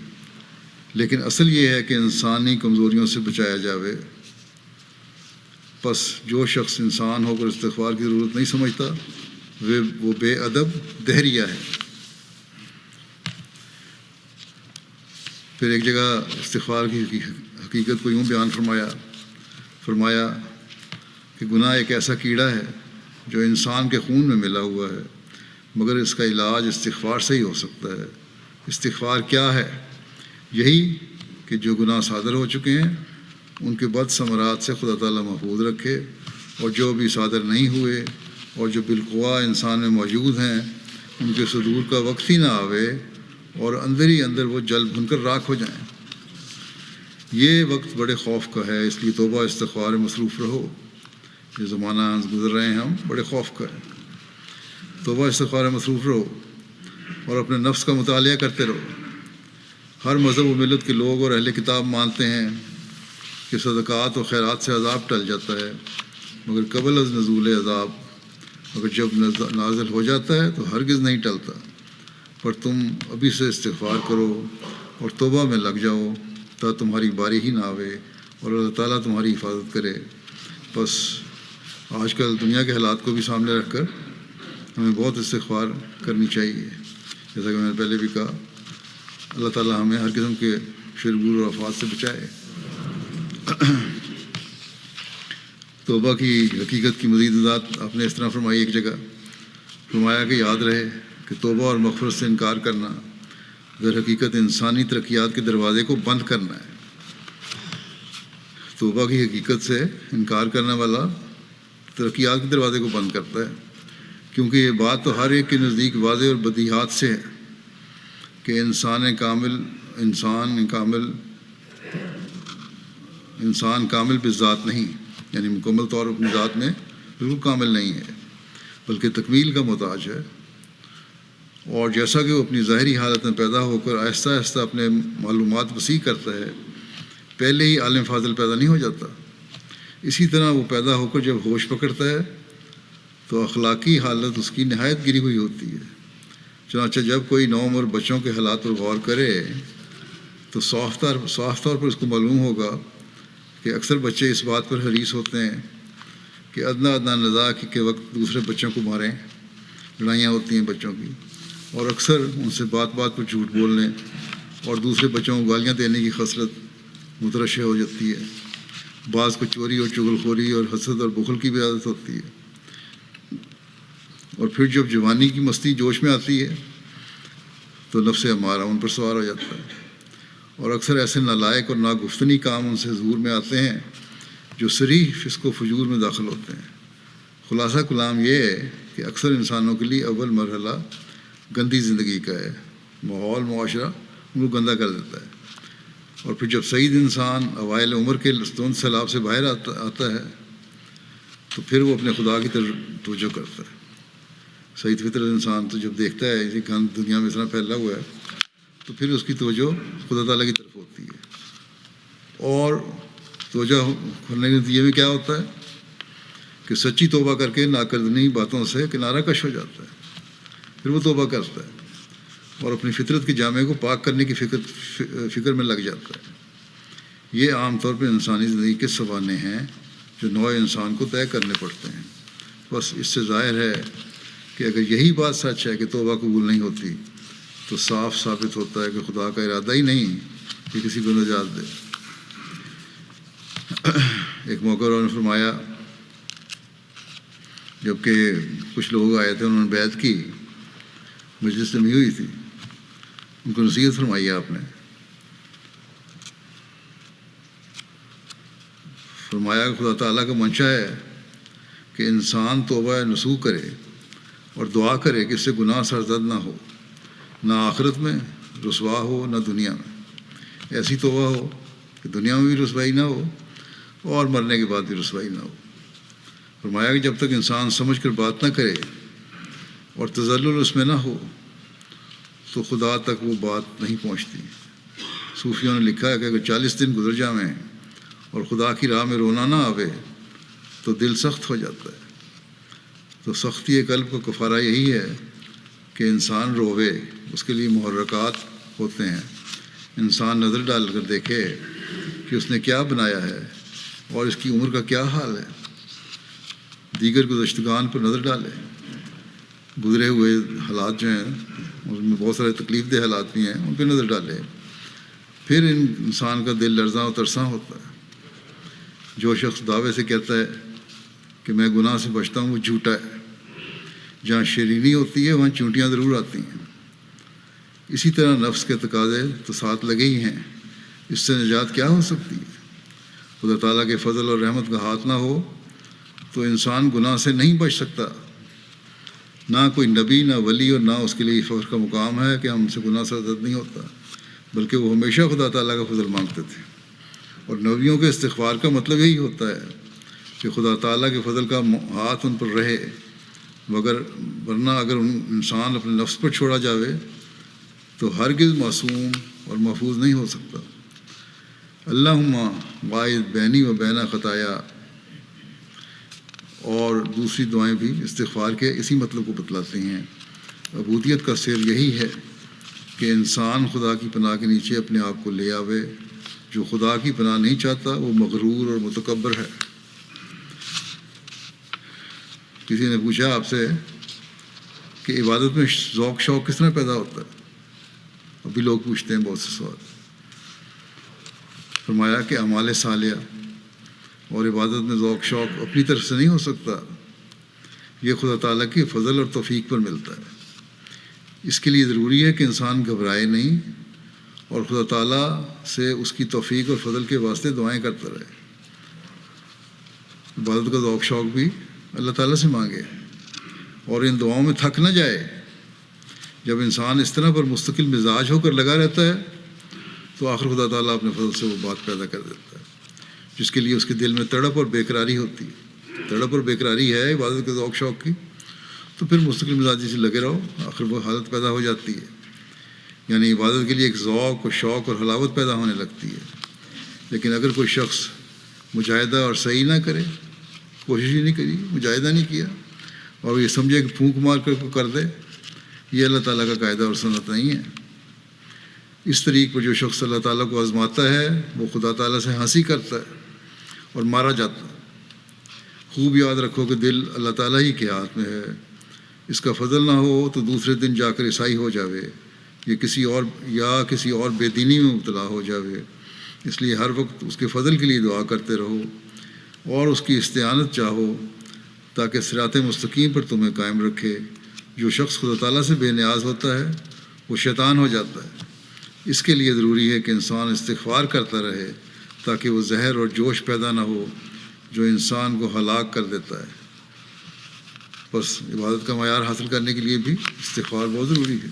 لیکن اصل یہ ہے کہ انسانی کمزوریوں سے بچایا جاوے۔ پس جو شخص انسان ہو کر استغفار کی ضرورت نہیں سمجھتا وہ بے ادب دہریہ ہے۔ پھر ایک جگہ استغفار کی حقیقت کو یوں بیان فرمایا کہ گناہ ایک ایسا کیڑا ہے جو انسان کے خون میں ملا ہوا ہے، مگر اس کا علاج استغفار سے ہی ہو سکتا ہے۔ استغفار کیا ہے؟ یہی کہ جو گناہ صادر ہو چکے ہیں ان کے بد ثمرات سے خدا تعالیٰ محفوظ رکھے، اور جو بھی صادر نہیں ہوئے اور جو بالقوا انسان میں موجود ہیں ان کے صدور کا وقت ہی نہ آوے اور اندر ہی اندر وہ جل بھن کر راکھ ہو جائیں۔ یہ وقت بڑے خوف کا ہے، اس لیے توبہ استغفار میں مصروف رہو۔ یہ زمانہ گزر رہے ہیں ہم بڑے خوف کا ہے۔ توبہ استغفار میں مصروف رہو اور اپنے نفس کا مطالعہ کرتے رہو۔ ہر مذہب و ملت کے لوگ اور اہل کتاب مانتے ہیں کہ صدقات و خیرات سے عذاب ٹل جاتا ہے، مگر قبل از نزول عذاب، مگر جب نازل ہو جاتا ہے تو ہرگز نہیں ٹلتا۔ پر تم ابھی سے استغفار کرو اور توبہ میں لگ جاؤ تا تمہاری باری ہی نہ آوے اور اللہ تعالیٰ تمہاری حفاظت کرے۔ بس آج کل دنیا کے حالات کو بھی سامنے رکھ کر ہمیں بہت استغفار کرنی چاہیے۔ جیسا کہ میں نے پہلے بھی کہا، اللہ تعالیٰ ہمیں ہر قسم کے شرور اور آفات سے بچائے۔ توبہ کی حقیقت کی مزید وضاحت آپ نے اس طرح فرمائی، ایک جگہ فرمایا کہ یاد رہے کہ توبہ اور مغفرت سے انکار کرنا در حقیقت انسانی ترقیات کے دروازے کو بند کرنا ہے۔ توبہ کی حقیقت سے انکار کرنے والا ترقیات کے دروازے کو بند کرتا ہے، کیونکہ یہ بات تو ہر ایک کے نزدیک واضح اور بدیہات سے ہے کہ انسان کامل بذات نہیں، یعنی مکمل طور پر اپنی ذات میں بالکل کامل نہیں ہے، بلکہ تکمیل کا محتاج ہے۔ اور جیسا کہ وہ اپنی ظاہری حالت میں پیدا ہو کر آہستہ آہستہ اپنے معلومات وسیع کرتا ہے، پہلے ہی عالم فاضل پیدا نہیں ہو جاتا۔ اسی طرح وہ پیدا ہو کر جب ہوش پکڑتا ہے تو اخلاقی حالت اس کی نہایت گری ہوئی ہوتی ہے۔ چنانچہ جب کوئی نوعمر بچوں کے حالات پر غور کرے تو صاف طور پر اس کو معلوم ہوگا کہ اکثر بچے اس بات پر حریص ہوتے ہیں کہ ادنا نزاع کے وقت دوسرے بچوں کو ماریں لڑائیاں ہوتی ہیں بچوں کی، اور اکثر ان سے بات بات پر جھوٹ بولنے اور دوسرے بچوں کو گالیاں دینے کی خصلت مترشح ہو جاتی ہے۔ بعض کو چوری اور چغلخوری اور حسد اور بخل کی بھی عادت ہوتی ہے، اور پھر جب جوانی کی مستی جوش میں آتی ہے تو نفس امارہ ان پر سوار ہو جاتا ہے، اور اکثر ایسے نالائق اور ناگفتنی کام ان سے ظہور میں آتے ہیں جو صریح فسق و فجور میں داخل ہوتے ہیں۔ خلاصہ کلام یہ ہے کہ اکثر انسانوں کے لیے اول مرحلہ گندی زندگی کا ہے، ماحول معاشرہ ان کو گندہ کر دیتا ہے، اور پھر جب سعید انسان اوائل عمر کے لستون سیلاب سے باہر آتا ہے تو پھر وہ اپنے خدا کی طرف توجہ کرتا ہے۔ سعید فطرت انسان تو جب دیکھتا ہے یہ گند دنیا میں اتنا پھیلا ہوا ہے تو پھر اس کی توجہ خدا تعالیٰ کی طرف ہوتی ہے، اور توجہ کھلنے کے نتیجے میں کیا ہوتا ہے کہ سچی توبہ کر کے ناقدرنی باتوں سے کنارہ کش ہو جاتا ہے، پھر وہ توبہ کرتا ہے اور اپنی فطرت کے جامعے کو پاک کرنے کی فکر میں لگ جاتا ہے۔ یہ عام طور پہ انسانی زندگی کے سوانے ہیں جو نوع انسان کو طے کرنے پڑتے ہیں۔ بس اس سے ظاہر ہے کہ اگر یہی بات سچ ہے کہ توبہ قبول نہیں ہوتی تو صاف ثابت ہوتا ہے کہ خدا کا ارادہ ہی نہیں کہ کسی کو نجات دے۔ ایک موقع انہوں نے فرمایا، جب کہ کچھ لوگ آئے تھے، انہوں نے بیعت کی، مجلس جمی ہوئی تھی، ان کو نصیحت فرمائی آپ نے، فرمایا کہ خدا تعالیٰ کا منشا ہے کہ انسان توبہ نصوح کرے اور دعا کرے کہ اس سے گناہ سرزد نہ ہو، نہ آخرت میں رسوا ہو نہ دنیا میں۔ ایسی توبہ ہو کہ دنیا میں بھی رسوائی نہ ہو اور مرنے کے بعد بھی رسوائی نہ ہو۔ فرمایا کہ جب تک انسان سمجھ کر بات نہ کرے اور تذلل اس میں نہ ہو تو خدا تک وہ بات نہیں پہنچتی۔ صوفیوں نے لکھا ہے کہ اگر 40 دن گزر جائیں اور خدا کی راہ میں رونا نہ آوے تو دل سخت ہو جاتا ہے۔ تو سختی قلب کا کفارہ یہی ہے کہ انسان روے، اس کے لیے محرکات ہوتے ہیں۔ انسان نظر ڈال کر دیکھے کہ اس نے کیا بنایا ہے اور اس کی عمر کا کیا حال ہے، دیگر گزشتگان پر نظر ڈالے، گزرے ہوئے حالات جو ہیں اس میں بہت سارے تکلیف دہ حالات بھی ہیں، ان پہ نظر ڈالے، پھر انسان کا دل لرزاں و ترساں ہوتا ہے۔ جو شخص دعوے سے کہتا ہے کہ میں گناہ سے بچتا ہوں وہ جھوٹا ہے۔ جہاں شیرینی ہوتی ہے وہاں چونٹیاں ضرور آتی ہیں۔ اسی طرح نفس کے تقاضے تو ساتھ لگے ہی ہیں، اس سے نجات کیا ہو سکتی ہے؟ خدا تعالیٰ کے فضل اور رحمت کا ہاتھ نہ ہو تو انسان گناہ سے نہیں بچ سکتا۔ نہ کوئی نبی، نہ ولی، اور نہ اس کے لیے فخر کا مقام ہے کہ ہم سے گناہ سرزد نہیں ہوتا، بلکہ وہ ہمیشہ خدا تعالیٰ کا فضل مانگتے تھے۔ اور نبیوں کے استغفار کا مطلب یہی ہوتا ہے کہ خدا تعالیٰ کے فضل کا ہاتھ ان پر رہے، ورنہ اگر انسان اپنے نفس پر چھوڑا جاوے تو ہرگز معصوم اور محفوظ نہیں ہو سکتا۔ اللہم باعث بینی و بین خطایا، اور دوسری دعائیں بھی استغفار کے اسی مطلب کو بتلاتی ہیں۔ عبودیت کا سر یہی ہے کہ انسان خدا کی پناہ کے نیچے اپنے آپ کو لے آوے۔ جو خدا کی پناہ نہیں چاہتا وہ مغرور اور متکبر ہے۔ کسی نے پوچھا آپ سے کہ عبادت میں ذوق شوق کس طرح پیدا ہوتا ہے؟ ابھی لوگ پوچھتے ہیں بہت سے سوال۔ فرمایا کہ اعمال صالحہ اور عبادت میں ذوق شوق اپنی طرف سے نہیں ہو سکتا، یہ خدا تعالیٰ کی فضل اور توفیق پر ملتا ہے۔ اس کے لیے ضروری ہے کہ انسان گھبرائے نہیں اور خدا تعالیٰ سے اس کی توفیق اور فضل کے واسطے دعائیں کرتا رہے۔ عبادت کا ذوق شوق بھی اللہ تعالیٰ سے مانگے اور ان دعاؤں میں تھک نہ جائے۔ جب انسان اس طرح پر مستقل مزاج ہو کر لگا رہتا ہے تو آخر خدا تعالیٰ اپنے فضل سے وہ بات پیدا کر دیتا ہے جس کے لیے اس کے دل میں تڑپ اور بےقراری ہوتی ہے۔ تڑپ اور بےقراری ہے عبادت کے ذوق شوق کی، تو پھر مستقل مزاجی سے لگے رہو، آخر وہ حالت پیدا ہو جاتی ہے، یعنی عبادت کے لیے ایک ذوق و شوق اور حلاوت پیدا ہونے لگتی ہے۔ لیکن اگر کوئی شخص مجاہدہ اور صحیح نہ کرے، کوشش ہی نہیں کری، مجاہدہ نہیں کیا، اور یہ سمجھے کہ پھونک مار کر دے، یہ اللہ تعالیٰ کا قاعدہ اور سنت نہیں ہے۔ اس طریق پر جو شخص اللہ تعالیٰ کو آزماتا ہے وہ خدا تعالیٰ سے ہنسی کرتا ہے اور مارا جاتا ہے۔ خوب یاد رکھو کہ دل اللہ تعالیٰ ہی کے ہاتھ میں ہے۔ اس کا فضل نہ ہو تو دوسرے دن جا کر عیسائی ہو جاوے، یہ کسی اور بے دینی میں مبتلا ہو جاوے۔ اس لیے ہر وقت اس کے فضل کے لیے دعا کرتے رہو اور اس کی استعانت چاہو تاکہ صراط مستقیم پر تمہیں قائم رکھے۔ جو شخص خدا تعالیٰ سے بے نیاز ہوتا ہے وہ شیطان ہو جاتا ہے۔ اس کے لیے ضروری ہے کہ انسان استغفار کرتا رہے تاکہ وہ زہر اور جوش پیدا نہ ہو جو انسان کو ہلاک کر دیتا ہے۔ بس عبادت کا معیار حاصل کرنے کے لیے بھی استغفار بہت ضروری ہے۔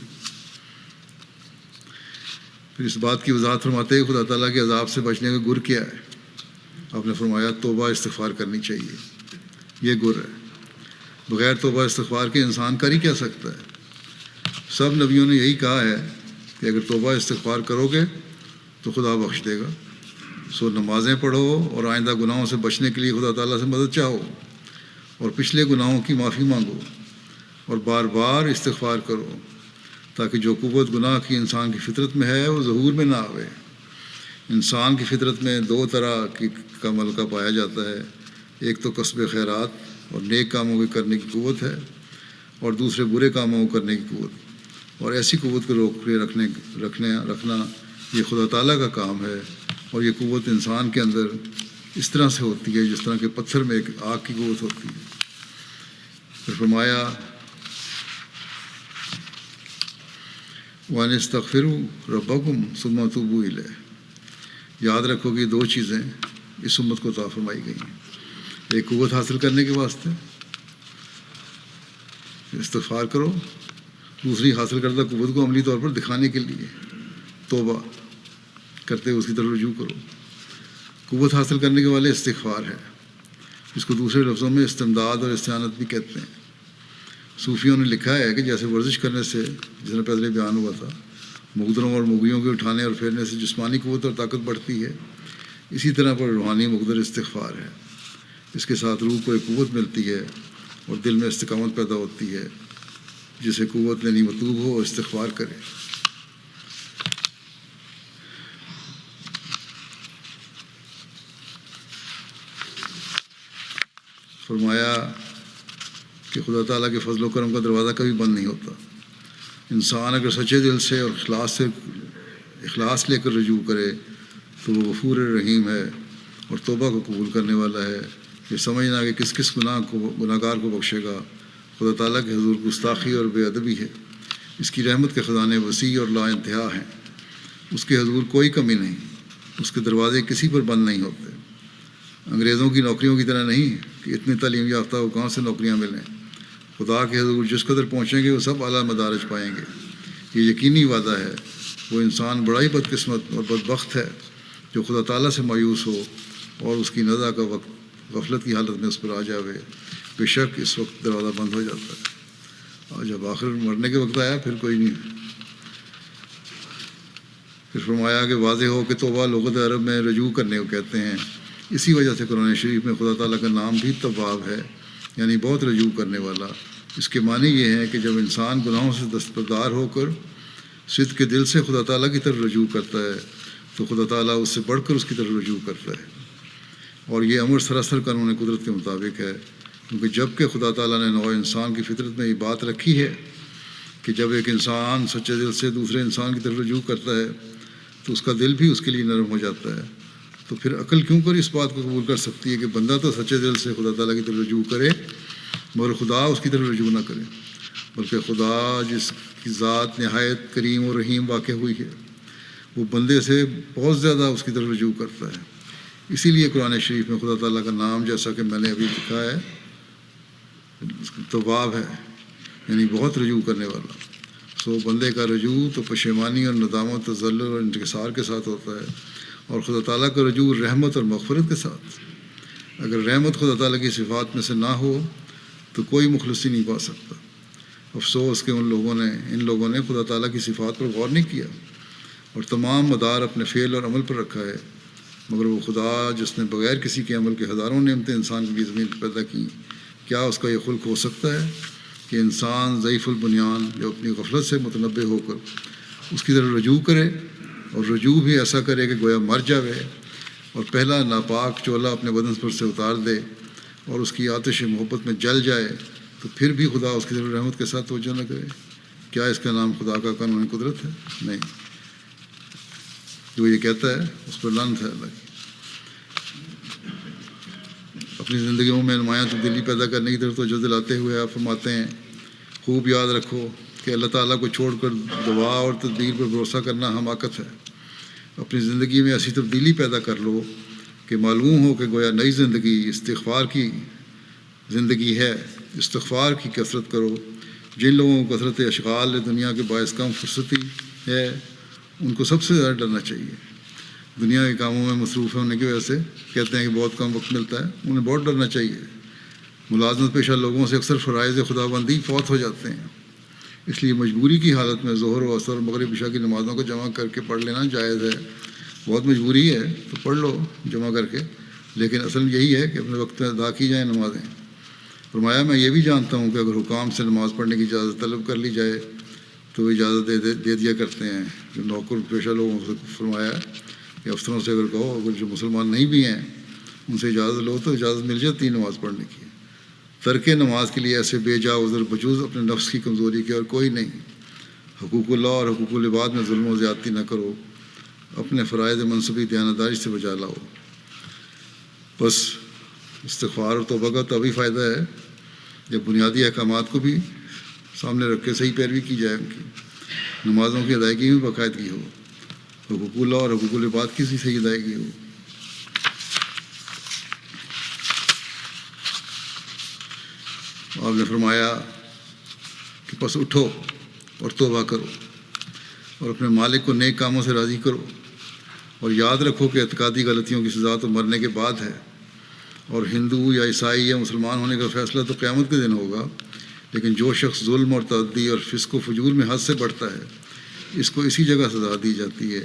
پھر اس بات کی وضاحت فرماتے ہیں خدا تعالیٰ کے عذاب سے بچنے کا گر کیا ہے۔ آپ نے فرمایا توبہ استغفار کرنی چاہیے، یہ گر ہے۔ بغیر توبہ استغفار کے انسان کر ہی کیا سکتا ہے؟ سب نبیوں نے یہی کہا ہے کہ اگر توبہ استغفار کرو گے تو خدا بخش دے گا۔ سو نمازیں پڑھو اور آئندہ گناہوں سے بچنے کے لیے خدا تعالیٰ سے مدد چاہو اور پچھلے گناہوں کی معافی مانگو اور بار بار استغفار کرو تاکہ جو قوت گناہ کی انسان کی فطرت میں ہے وہ ظہور میں نہ آوے۔ انسان کی فطرت میں دو طرح کا ملکہ پایا جاتا ہے، ایک تو کسب خیرات اور نیک کاموں کے کرنے کی قوت ہے، اور دوسرے برے کاموں کو کرنے کی قوت۔ اور ایسی قوت کو روک کے رکھنا یہ خدا تعالیٰ کا کام ہے، اور یہ قوت انسان کے اندر اس طرح سے ہوتی ہے جس طرح کہ پتھر میں ایک آگ کی قوت ہوتی ہے۔ پھر فرمایا وَأَنِ اسْتَغْفِرُوا رَبَّكُمْ ثُمَّ تُوبُوا إِلَيْهِ۔ یاد رکھو کہ دو چیزیں اس امت کو عطا فرمائی گئی ہیں، ایک قوت حاصل کرنے کے واسطے استغفار کرو، دوسری حاصل کردہ قوت کو عملی طور پر دکھانے کے لیے توبہ کرتے ہوئے اس کی طرف رجوع کرو۔ قوت حاصل کرنے کے والے استغفار ہے، جس کو دوسرے لفظوں میں استمداد اور استعانت بھی کہتے ہیں۔ صوفیوں نے لکھا ہے کہ جیسے ورزش کرنے سے، جس نے پہلے بیان ہوا تھا، مقدروں اور مغیوں کے اٹھانے اور پھیرنے سے جسمانی قوت اور طاقت بڑھتی ہے، اسی طرح پر روحانی مقدر استغفار ہے۔ اس کے ساتھ روح کو ایک قوت ملتی ہے اور دل میں استقامت پیدا ہوتی ہے، جسے قوت یعنی مطلوب ہو اور استغفار کرے۔ فرمایا کہ خدا تعالیٰ کے فضل و کرم کا دروازہ کبھی بند نہیں ہوتا۔ انسان اگر سچے دل سے اور اخلاص لے کر رجوع کرے تو وہ غفور رحیم ہے اور توبہ کو قبول کرنے والا ہے۔ یہ سمجھنا کہ کس گناہ گار کو بخشے گا، خدا تعالیٰ کے حضور گستاخی اور بے ادبی ہے۔ اس کی رحمت کے خزانے وسیع اور لا انتہا ہیں، اس کے حضور کوئی کمی نہیں، اس کے دروازے کسی پر بند نہیں ہوتے۔ انگریزوں کی نوکریوں کی طرح نہیں کہ اتنی تعلیم یافتہ کو کہاں سے نوکریاں ملیں۔ خدا کے حضور جس قدر پہنچیں گے وہ سب اعلیٰ مدارج پائیں گے۔ یہ یقینی وعدہ ہے۔ وہ انسان بڑا ہی بدقسمت اور بدبخت ہے جو خدا تعالیٰ سے مایوس ہو اور اس کی نزا کا وقت غفلت کی حالت میں اس پر آ جاوے۔ بے شک اس وقت دروازہ بند ہو جاتا ہے، اور جب آخر مرنے کے وقت آیا پھر کوئی نہیں۔ پھر فرمایا کہ واضح ہو کہ توبہ لغت عرب میں رجوع کرنے کو کہتے ہیں۔ اسی وجہ سے قرآن شریف میں خدا تعالیٰ کا نام بھی تواب ہے، یعنی بہت رجوع کرنے والا۔ اس کے معنی یہ ہے کہ جب انسان گناہوں سے دستبردار ہو کر صدق کے دل سے خدا تعالیٰ کی طرف رجوع کرتا ہے تو خدا تعالیٰ اس سے بڑھ کر اس کی طرف رجوع کرتا ہے، اور یہ امر سراسر قانون قدرت کے مطابق ہے، کیونکہ جب کہ خدا تعالیٰ نے نوع انسان کی فطرت میں یہ بات رکھی ہے کہ جب ایک انسان سچے دل سے دوسرے انسان کی طرف رجوع کرتا ہے تو اس کا دل بھی اس کے لیے نرم ہو جاتا ہے، تو پھر عقل کیوں کر اس بات کو قبول کر سکتی ہے کہ بندہ تو سچے دل سے خدا تعالیٰ کی طرف رجوع کرے مگر خدا اس کی طرف رجوع نہ کرے، بلکہ خدا جس کی ذات نہایت کریم و رحیم واقع ہوئی ہے وہ بندے سے بہت زیادہ اس کی طرف رجوع کرتا ہے۔ اسی لیے قرآن شریف میں خدا تعالیٰ کا نام جیسا کہ میں نے ابھی لکھا ہے تواب ہے، یعنی بہت رجوع کرنے والا۔ سو بندے کا رجوع تو پشیمانی اور ندامت، تذلل اور انکسار کے ساتھ ہوتا ہے، اور خدا تعالیٰ کا رجوع رحمت اور مغفرت کے ساتھ۔ اگر رحمت خدا تعالیٰ کی صفات میں سے نہ ہو تو کوئی مخلصی نہیں پا سکتا۔ افسوس کہ ان لوگوں نے خدا تعالیٰ کی صفات پر غور نہیں کیا اور تمام مدار اپنے فعل اور عمل پر رکھا ہے، مگر وہ خدا جس نے بغیر کسی کے عمل کے ہزاروں نعمتیں انسان کی زمین پر پیدا کی، کیا اس کا یہ خلق ہو سکتا ہے کہ انسان ضعیف البنیان جو اپنی غفلت سے متنبع ہو کر اس کی طرف رجوع کرے، اور رجوع بھی ایسا کرے کہ گویا مر جاوے اور پہلا ناپاک چولہا اپنے بدن پر سے اتار دے اور اس کی آتش محبت میں جل جائے، تو تو پھر بھی خدا اس کی طرف رحمت کے ساتھ توجہ نہ کرے؟ کیا اس کا نام خدا کا قانون قدرت ہے؟ نہیں. جو یہ کہتا ہے اس پر لعنت ہے اللہ کی. اپنی زندگیوں میں نمایاں تبدیلی پیدا کرنے کی طرف توجہ دلاتے ہوئے آپ فرماتے ہیں خوب یاد رکھو کہ اللہ تعالیٰ کو چھوڑ کر دعا اور تدبیر پر بھروسہ کرنا حماقت ہے. اپنی زندگی میں ایسی تبدیلی پیدا کر لو کہ معلوم ہو کہ گویا نئی زندگی استغفار کی زندگی ہے. استغفار کی کثرت کرو. جن لوگوں کو کثرت اشغال دنیا کے باعث کم فرصتی ہے ان کو سب سے زیادہ ڈرنا چاہیے. دنیا کے کاموں میں مصروف ہونے کی وجہ سے کہتے ہیں کہ بہت کم وقت ملتا ہے. انہیں بہت ڈرنا چاہیے. ملازمت پیشہ لوگوں سے اکثر فرائض خدا بندی فوت ہو جاتے ہیں. اس لیے مجبوری کی حالت میں ظہر و عصر اور مغرب عشاء کی نمازوں کو جمع کر کے پڑھ لینا جائز ہے. بہت مجبوری ہے تو پڑھ لو جمع کر کے، لیکن اصل یہی ہے کہ اپنے وقت میں ادا کی جائیں نمازیں. فرمایا میں یہ بھی جانتا ہوں کہ اگر حکام سے نماز پڑھنے کی اجازت طلب کر لی جائے تو وہ اجازت دے دیا کرتے ہیں. جو نوکر پیشہ لوگوں سے فرمایا کہ افسروں سے اگر کہو، اگر جو مسلمان نہیں بھی ہیں ان سے اجازت لو تو اجازت مل جاتی ہے نماز پڑھنے کی. ترک نماز کے لیے ایسے بے جا عذر بجوز اپنے نفس کی کمزوری کے اور کوئی نہیں. حقوق اللہ اور حقوق العباد میں ظلم و زیادتی نہ کرو. اپنے فرائض منصبی دیانتداری سے بجا لاؤ. بس استغفار اور توبہ کا تبھی فائدہ ہے جب بنیادی احکامات کو بھی سامنے رکھ کے صحیح پیروی کی جائے. ان کی نمازوں کی ادائیگی میں باقاعدگی ہو. حقوق اللہ اور حقوق العباد کی صحیح ادائیگی ہو. آپ نے فرمایا کہ پس اٹھو اور توبہ کرو اور اپنے مالک کو نیک کاموں سے راضی کرو. اور یاد رکھو کہ اعتقادی غلطیوں کی سزا تو مرنے کے بعد ہے. اور ہندو یا عیسائی یا مسلمان ہونے کا فیصلہ تو قیامت کے دن ہوگا. لیکن جو شخص ظلم اور تعدی اور فسق و فجور میں حد سے بڑھتا ہے اس کو اسی جگہ سزا دی جاتی ہے.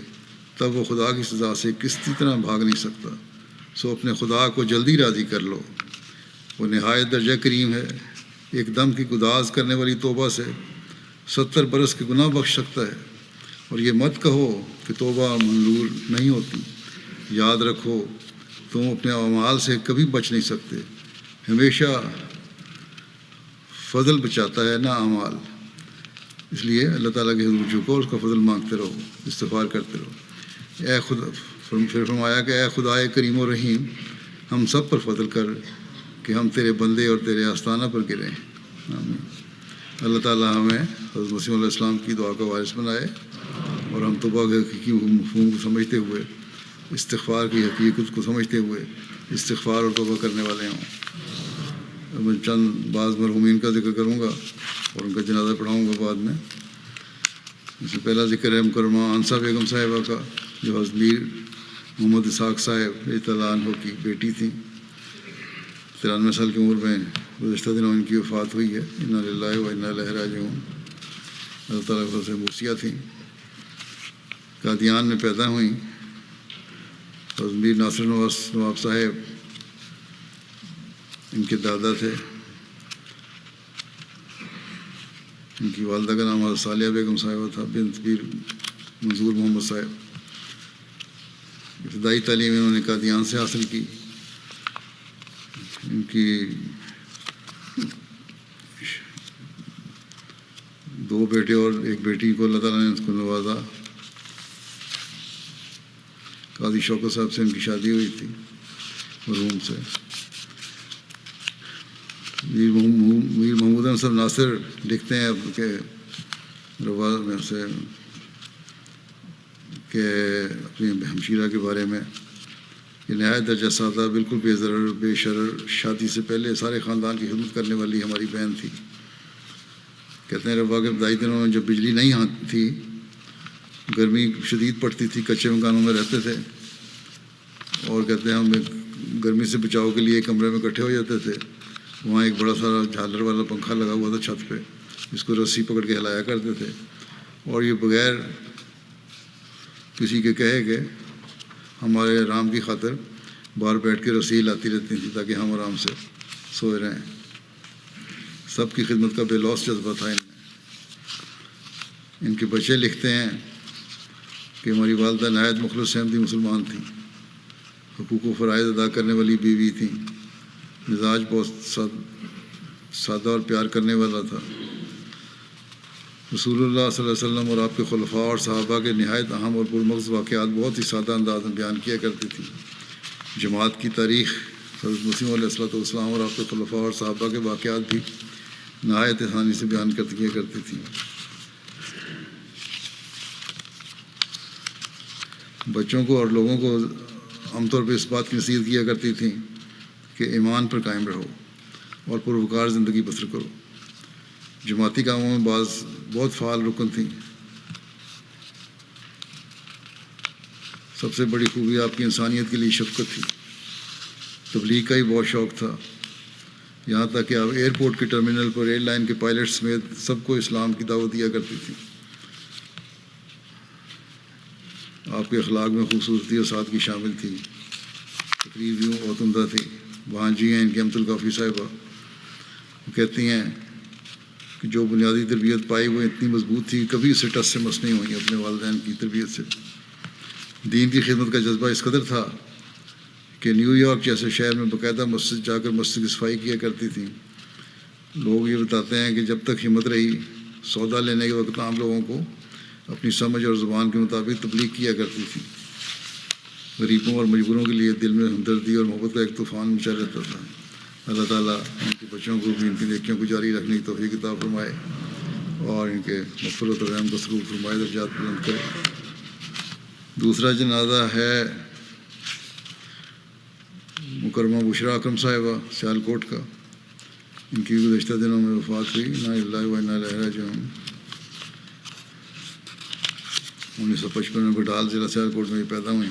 تب وہ خدا کی سزا سے کسی طرح بھاگ نہیں سکتا. سو اپنے خدا کو جلدی راضی کر لو. وہ نہایت درجہ کریم ہے. ایک دم کی گداز کرنے والی توبہ سے 70 برس کے گناہ بخش سکتا ہے. اور یہ مت کہو کہ توبہ منظور نہیں ہوتی. یاد رکھو تم اپنے اعمال سے کبھی بچ نہیں سکتے. ہمیشہ فضل بچاتا ہے نہ اعمال. اس لیے اللہ تعالیٰ کے حضور جھکو اور اس کا فضل مانگتے رہو، استغفار کرتے رہو. اے خدا، پھر فرمایا کہ اے خدائے کریم و رحیم، ہم سب پر فضل کر کہ ہم تیرے بندے اور تیرے آستانہ پر گریں. آمین. اللہ تعالیٰ ہمیں حضرت مسیح علیہ السلام کی دعا کا وارث بنائے اور ہم توبہ کے حقیقی مفہوم کو سمجھتے ہوئے، استغفار کی حقیقت کو سمجھتے ہوئے استغفار اور توبہ کرنے والے ہوں. میں چند بعض مرحومین کا ذکر کروں گا اور ان کا جنازہ پڑھاؤں گا بعد میں. اس سے پہلا ذکر ہے مکرمہ انسا بیگم صاحبہ کا، جو حضرت میر محمد اسحاق صاحب رضی اللہ عنہ کی بیٹی تھیں. 93 سال کی عمر میں گزشتہ دنوں ان کی وفات ہوئی ہے. انا للہ و انا الیہ راجعون. اللہ تعالیٰ کی طرف سے موسیہ تھیں. قادیان میں پیدا ہوئیں. حضرت میر ناصر نواب صاحب ان کے دادا تھے. ان کی والدہ کا نام حضرت صالحہ بیگم صاحبہ تھا، بنت پیر منظور محمد صاحب. ابتدائی تعلیم انہوں نے قادیان سے حاصل کی. ان کی 2 بیٹے اور 1 بیٹی کو اللہ تعالیٰ نے اس کو نوازا. قاضی شوکت صاحب سے ان کی شادی ہوئی تھی مرحوم سے. میر محمود صاحب ناصر لکھتے ہیں کہ رواز میں سے کہ اپنی ہمشیرہ کے بارے میں کہ نہایت درجہ سادہ، بالکل بے ضرر بے شرر، شادی سے پہلے سارے خاندان کی خدمت کرنے والی ہماری بہن تھی. کہتے ہیں روا کے ابتدائی دنوں میں جب بجلی نہیں آتی تھی، گرمی شدید پڑتی تھی، کچے مکانوں میں رہتے تھے، اور کہتے ہیں ہم گرمی سے بچاؤ کے لیے کمرے میں اکٹھے ہو جاتے تھے. وہاں ایک بڑا سارا جھالر والا پنکھا لگا ہوا تھا چھت پہ، جس کو رسی پکڑ کے ہلایا کرتے تھے، اور یہ بغیر کسی کے کہے کہ ہمارے آرام کی خاطر باہر بیٹھ کے رسی ہلاتی رہتی تھی تاکہ ہم آرام سے سوئے رہیں. سب کی خدمت کا بے لوث جذبہ تھا ان میں. ان کے بچے لکھتے ہیں کہ ہماری والدہ نہایت مخلص احمدی مسلمان تھیں، حقوق و فرائض ادا کرنے والی بیوی تھیں، مزاج بہت سادہ اور پیار کرنے والا تھا۔ رسول اللہ صلی اللہ علیہ وسلم اور آپ کے خلفاء اور صحابہ کے نہایت اہم اور پرمغز واقعات بہت ہی سادہ انداز میں بیان کیا کرتی تھی۔ جماعت کی تاریخ، حضرت مسیح علیہ السلام اور آپ کے خلفاء اور صحابہ کے واقعات بھی نہایت آسانی سے بیان کیا کرتی تھیں۔ بچوں کو اور لوگوں کو عام طور پہ اس بات کی نصیحت کیا کرتی تھیں کہ ایمان پر قائم رہو اور پروقار زندگی بسر کرو۔ جماعتی کاموں میں بہت فعال رکن تھیں۔ سب سے بڑی خوبی آپ کی انسانیت کے لیے شفقت تھی۔ تبلیغ کا ہی بہت شوق تھا، یہاں تک کہ آپ ایئرپورٹ کے ٹرمینل پر ایئر لائن کے پائلٹ سمیت سب کو اسلام کی دعوت دیا کرتی تھی۔ آپ کے اخلاق میں خوبصورتی اور سادگی شامل تھی۔ تقریر یوں بہت عمدہ تھی۔ وہاں جی ہیں ان کی امت الکافی صاحبہ، وہ کہتی ہیں کہ جو بنیادی تربیت پائی وہ اتنی مضبوط تھی، کبھی اسے ٹس سے مس نہیں ہوئی اپنے والدین کی تربیت سے۔ دین کی خدمت کا جذبہ اس قدر تھا کہ نیو یارک جیسے شہر میں باقاعدہ مسجد جا کر مسجد کی صفائی کیا کرتی تھیں۔ لوگ یہ بتاتے ہیں کہ جب تک ہمت رہی، سودا لینے کے وقت عام لوگوں کو اپنی سمجھ اور زبان کے مطابق تبلیغ کیا کرتی تھی۔ غریبوں اور مجبوروں کے لیے دل میں ہمدردی اور محبت کا ایک طوفان مچا رہتا تھا۔ اللہ تعالیٰ ان کے بچوں کو بھی ان کی نیکیوں کو جاری رکھنے کی توفیق عطا فرمائے اور ان کے مغفرت اور رحم کا سلوک فرمائے، درجات بلند کرے۔ دوسرا جنازہ ہے مکرمہ بشریٰ اکرم صاحبہ سیالکوٹ کا۔ ان کی گزشتہ دنوں میں وفات ہوئی۔ انا للہ و انا الیہ راجعون۔ 1955 میں بٹال ضلع سیالکوٹ میں پیدا ہوئیں۔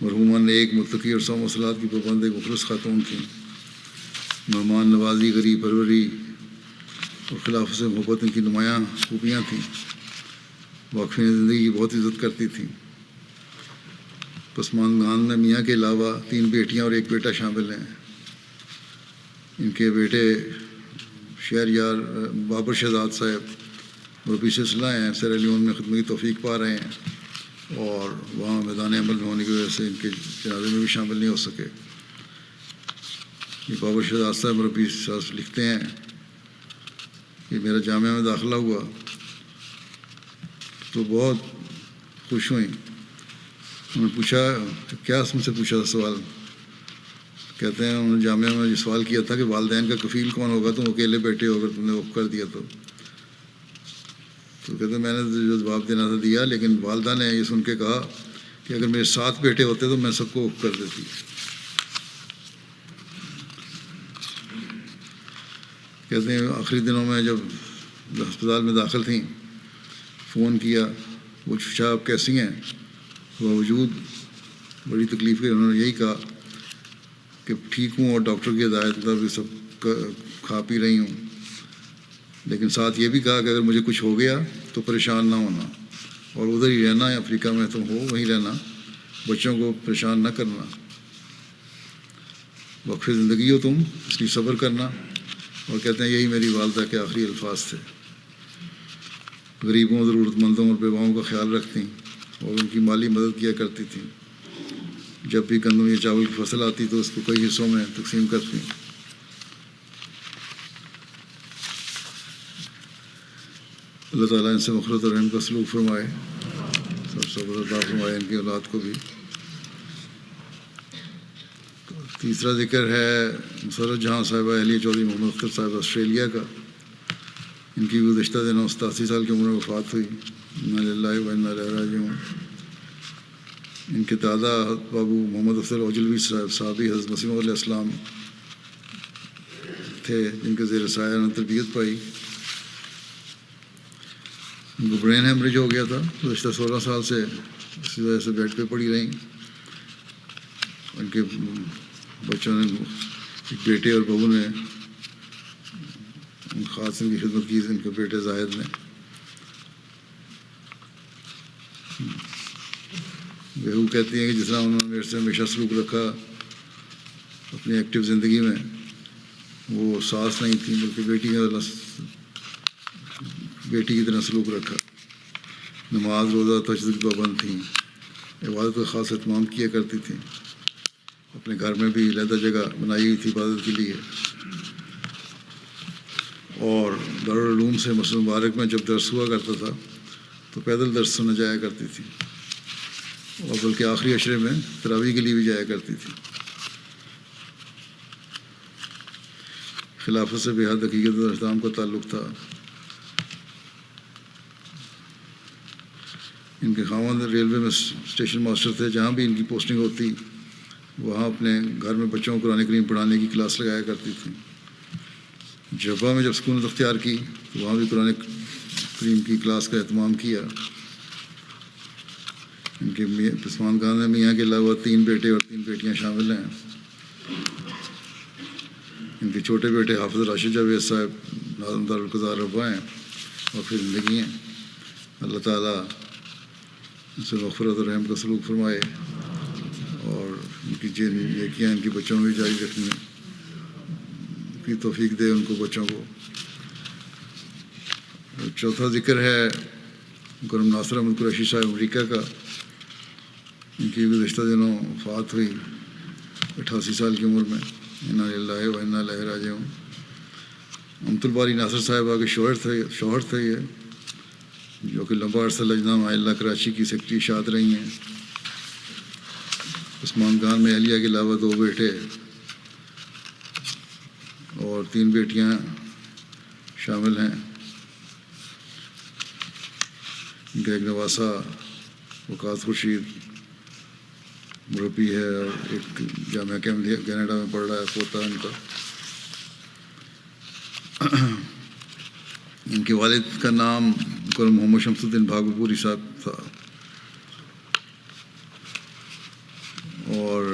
مرحومہ نیک، متقی اور 100 مسلات کی پابند ایک مخلص خاتون تھیں۔ مہمان نوازی، غریب پروری اور خلافت سے محبت ان کی نمایاں خوبیاں تھیں۔ واقفین زندگی کی بہت عزت کرتی تھیں۔ پسماندگان میں میاں کے علاوہ 3 بیٹیاں اور 1 بیٹا شامل ہیں۔ ان کے بیٹے شہریار بابر شہزاد صاحب مربی سلسلہ ہیں، سیرا لیون میں خدمت کی توفیق پا رہے ہیں اور وہاں میدان عمل میں ہونے کی وجہ سے ان کے جنازے میں بھی شامل نہیں ہو سکے۔ یہ بابر شہزاد صاحب مربی صاحب لکھتے ہیں کہ میرا جامعہ میں داخلہ ہوا تو بہت خوش ہوئیں۔ انہوں نے پوچھا، کیا مجھ سے پوچھا تھا سوال؟ کہتے ہیں انہوں نے جامعہ میں یہ سوال کیا تھا کہ والدین کا کفیل کون ہوگا، تم اکیلے بیٹے ہو، اگر تم نے وقف کر دیا تو کہتے ہیں میں نے جو جواب دینا تھا دیا، لیکن والدہ نے یہ سن کے کہا کہ اگر میرے 7 بیٹے ہوتے تو میں سب کو وقف کر دیتی۔ کہتے ہیں آخری دنوں میں جب ہسپتال میں داخل تھیں، فون کیا، وہ پوچھا آپ کیسی ہیں؟ باوجود بڑی تکلیف کے انہوں نے یہی کہا کہ ٹھیک ہوں اور ڈاکٹر کی ہدایت مطابق سب کھا پی رہی ہوں، لیکن ساتھ یہ بھی کہا کہ اگر مجھے کچھ ہو گیا تو پریشان نہ ہونا اور ادھر ہی رہنا، افریقہ میں تم ہو وہیں رہنا، بچوں کو پریشان نہ کرنا، وقف زندگی ہو تم، اس کی صبر کرنا۔ اور کہتے ہیں یہی میری والدہ کے آخری الفاظ تھے۔ غریبوں، ضرورت مندوں اور بیواؤں کا خیال رکھتیں اور ان کی مالی مدد کیا کرتی تھیں۔ جب بھی گندم یا چاول کی فصل آتی تو اس کو کئی حصوں میں تقسیم کرتیں۔ اللہ تعالیٰ ان سے مغفرت اور رحم کا سلوک فرمائے، سب صبر عطا فرمائے ان کی اولاد کو بھی۔ تیسرا ذکر ہے مسرت جہاں صاحبہ اہلیہ چودھری محمد اختر صاحب آسٹریلیا کا۔ ان کی گزشتہ دنوں 87 سال کی عمر میں وفات ہوئی۔ انا للہ و انا الیہ راجعون۔ ان کے دادا بابو محمد افضل اوجلوی صاحب صحابی حضرت مسیح علیہ السلام تھے، جن کے زیر سایہ نے تربیت پائی۔ ان کو برین ہیمریج ہو گیا تھا، گزشتہ 16 سال سے اسی وجہ سے بیڈ پہ پڑی رہیں۔ ان کے بچوں نے، ایک بیٹے اور بہو نے خاص ان کی خدمت کی، ان کے بیٹے زاہد نے۔ بہو کہتی ہیں کہ جس طرح انہوں نے میرے سے ہمیشہ سلوک رکھا اپنی ایکٹیو زندگی میں، وہ ساس نہیں تھی بلکہ بیٹی کی طرح سلوک رکھا۔ نماز، روزہ، تہجد کی پابند تھیں، عبادت کا خاص اہتمام کیا کرتی تھیں۔ اپنے گھر میں بھی علیحدہ جگہ بنائی ہوئی تھی عبادت کے لیے۔ اور دارالعلوم سے مسجد مبارک میں جب درس ہوا کرتا تھا تو پیدل درس سنا جایا کرتی تھی، اور بلکہ آخری عشرے میں تراویح کے لیے بھی جایا کرتی تھی۔ خلافت سے بے حد حقیقت اور احترام کا تعلق تھا۔ ان کے خاوند ریلوے میں اسٹیشن ماسٹر تھے، جہاں بھی ان کی پوسٹنگ ہوتی وہاں اپنے گھر میں بچوں کو قرآن کریم پڑھانے کی کلاس لگایا کرتی تھی۔ جبہ میں جب سکونت اختیار کی تو وہاں بھی قرآن کریم کی کلاس کا اہتمام کیا۔ ان کے پسمان خان میں میاں کے علاوہ 3 بیٹے اور 3 بیٹیاں شامل ہیں۔ ان کے چھوٹے بیٹے حافظ راشد جاوید صاحب ناظم دارالقضاء ربوہ ہیں اور پھر زندگی ہیں۔ اللہ تعالیٰ ان سے مغفرت اور رحم کا سلوک فرمائے، اور ان کی جن نیکیاں ان کے بچوں میں جاری رکھنے کی توفیق دے ان کو، بچوں کو۔ چوتھا ذکر ہے کرم ناصر احمد قریشی صاحب امریکہ کا۔ ان کی گزشتہ دنوں وفات ہوئی 88 سال کی عمر میں۔ انا للہ و انا الیہ راجعون۔ امت الباری ناصر صاحبہ کے شوہر تھے یہ، جو کہ لمبا عرصہ لجنہ معلّہ کراچی کی سیکرٹری اشاعت رہی ہیں۔ عثمان خان میں اہلیہ کے علاوہ 2 بیٹے اور 3 بیٹیاں شامل ہیں۔ ان کا ایک نواسہ وقاص خورشید مربی ہے، اور ایک جامعہ کینیڈا میں پڑھ رہا ہے، پوتا ان کا۔ ان کے والد کا نام کرم محمد شمس الدین بھاگلپوری صاحب تھا، اور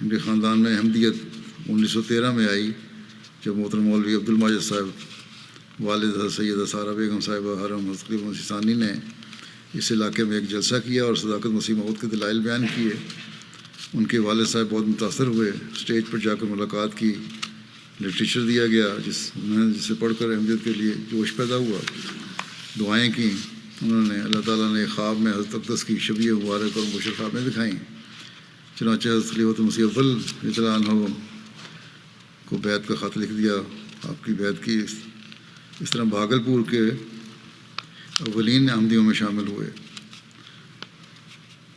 ان کے خاندان میں احمدیت 1913 میں آئی، جب محترم مولوی عبد الماجد صاحب والد حضرت سیدہ سارہ بیگم صاحبہ حرم حضرت خلیفہ مسیح ثانی نے اس علاقے میں ایک جلسہ کیا اور صداقت مسیح موعود کے دلائل بیان کیے۔ ان کے والد صاحب بہت متاثر ہوئے، اسٹیج پر جا کر ملاقات کی، لٹریچر دیا گیا جسے پڑھ کر احمدیت کے لیے جوش پیدا ہوا، دعائیں کیں انہوں نے۔ اللہ تعالیٰ نے خواب میں حضرت اقدس کی شبیہ مبارک اور مبشر خوابیں دکھائیں۔ چنانچہ حضرت خلیفۃ مسیح اول رضی اللہ عنہ کو بیعت کا خط لکھ دیا، آپ کی بیعت کی۔ اس طرح بھاگلپور کے اولین احمدیوں میں شامل ہوئے۔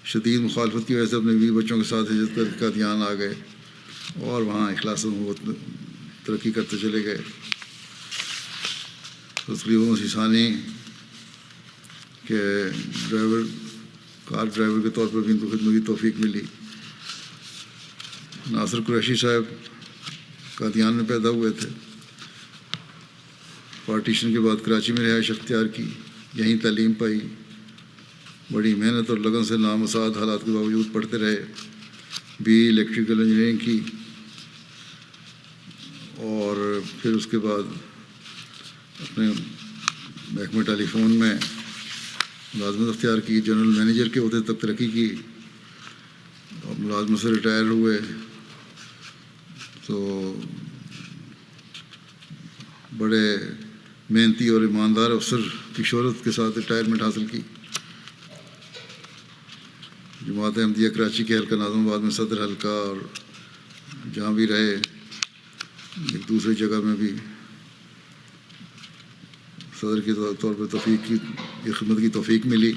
شدید مخالفت کی وجہ سے اپنے 20 بچوں کے ساتھ ہجرت کر قادیان آ گئے، اور وہاں اخلاص و محبت ترقی کرتے چلے گئے۔ خلیفہ مسیح ثانی کے کار ڈرائیور کے طور پر بھی ان کو خدمت کی توفیق ملی۔ ناصر قریشی صاحب قادیان میں پیدا ہوئے تھے، پارٹیشن کے بعد کراچی میں رہائش اختیار کی، یہیں تعلیم پائی، بڑی محنت اور لگن سے نامساعد حالات کے باوجود پڑھتے رہے، بی الیکٹریکل انجینئرنگ کی، اور پھر اس کے بعد اپنے محکمہ ٹیلی فون میں ملازمت اختیار کی، جنرل مینیجر کے عہدے تک ترقی کی، اور ملازمت سے ریٹائر ہوئے تو بڑے محنتی اور ایماندار افسر کی شہرت کے ساتھ ریٹائرمنٹ حاصل کی۔ جماعت احمدیہ کراچی کے حلقہ ناظم آباد میں صدر حلقہ، اور جہاں بھی رہے ایک دوسری جگہ میں بھی صدر کے طور پر توفیق کی خدمت کی توفیق ملی۔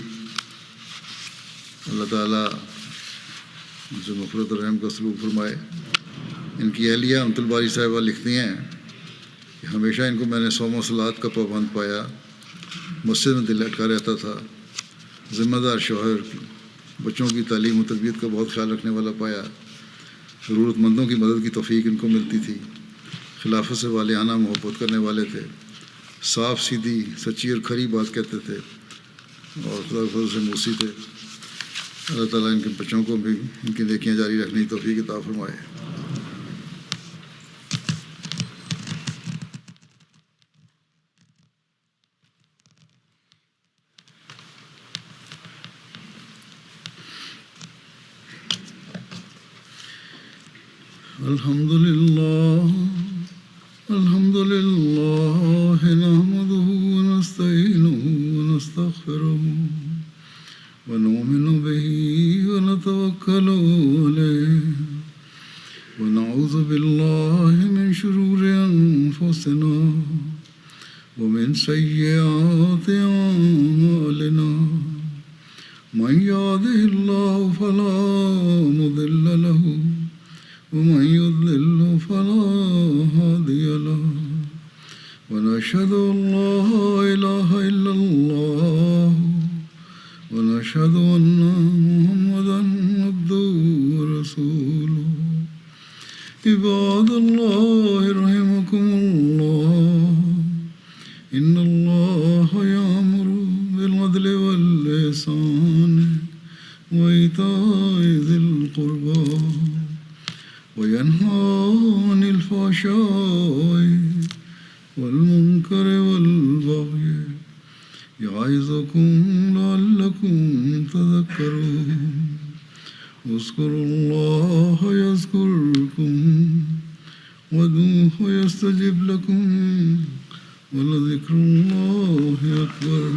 اللہ تعالیٰ ان سے مغفرت اور رحم کا سلوک فرمائے۔ ان کی اہلیہ امت الباری صاحبہ لکھتی ہیں کہ ہمیشہ ان کو میں نے صوم و صلات کا پابند پایا، مسجد میں دل لٹکا رہتا تھا، ذمہ دار شوہر، بچوں کی تعلیم و تربیت کا بہت خیال رکھنے والا پایا، ضرورت مندوں کی مدد کی توفیق ان کو ملتی تھی، خلافت سے والہانہ محبت کرنے والے تھے، صاف سیدھی سچی اور کھری بات کہتے تھے، اور خدا کے فضل سے موسی تھے۔ اللہ تعالیٰ ان کے بچوں کو بھی ان کی نیکیاں جاری رکھنے کی توفیق عطا فرمائے۔ الحمد لله نحمده ونستعينه ونستغفره ونؤمن به ونتوكل عليه ونعوذ بالله من شرور أنفسنا سيئات أعمالنا من يهده الله فلا مضل له ومن يضلل فلا هادي له ونشهد أن لا إله إلا الله ونشهد أن محمدا عبده ورسوله عباد الله رحمكم الله إن الله يأمر بالعدل والإحسان وإيتاء ذي القربى وينهى عن الفحشاء والمنكر والبغي يعظكم لعلكم تذكرون اذكروا الله يذكركم وادعوه يستجب لكم ولذكر الله أكبر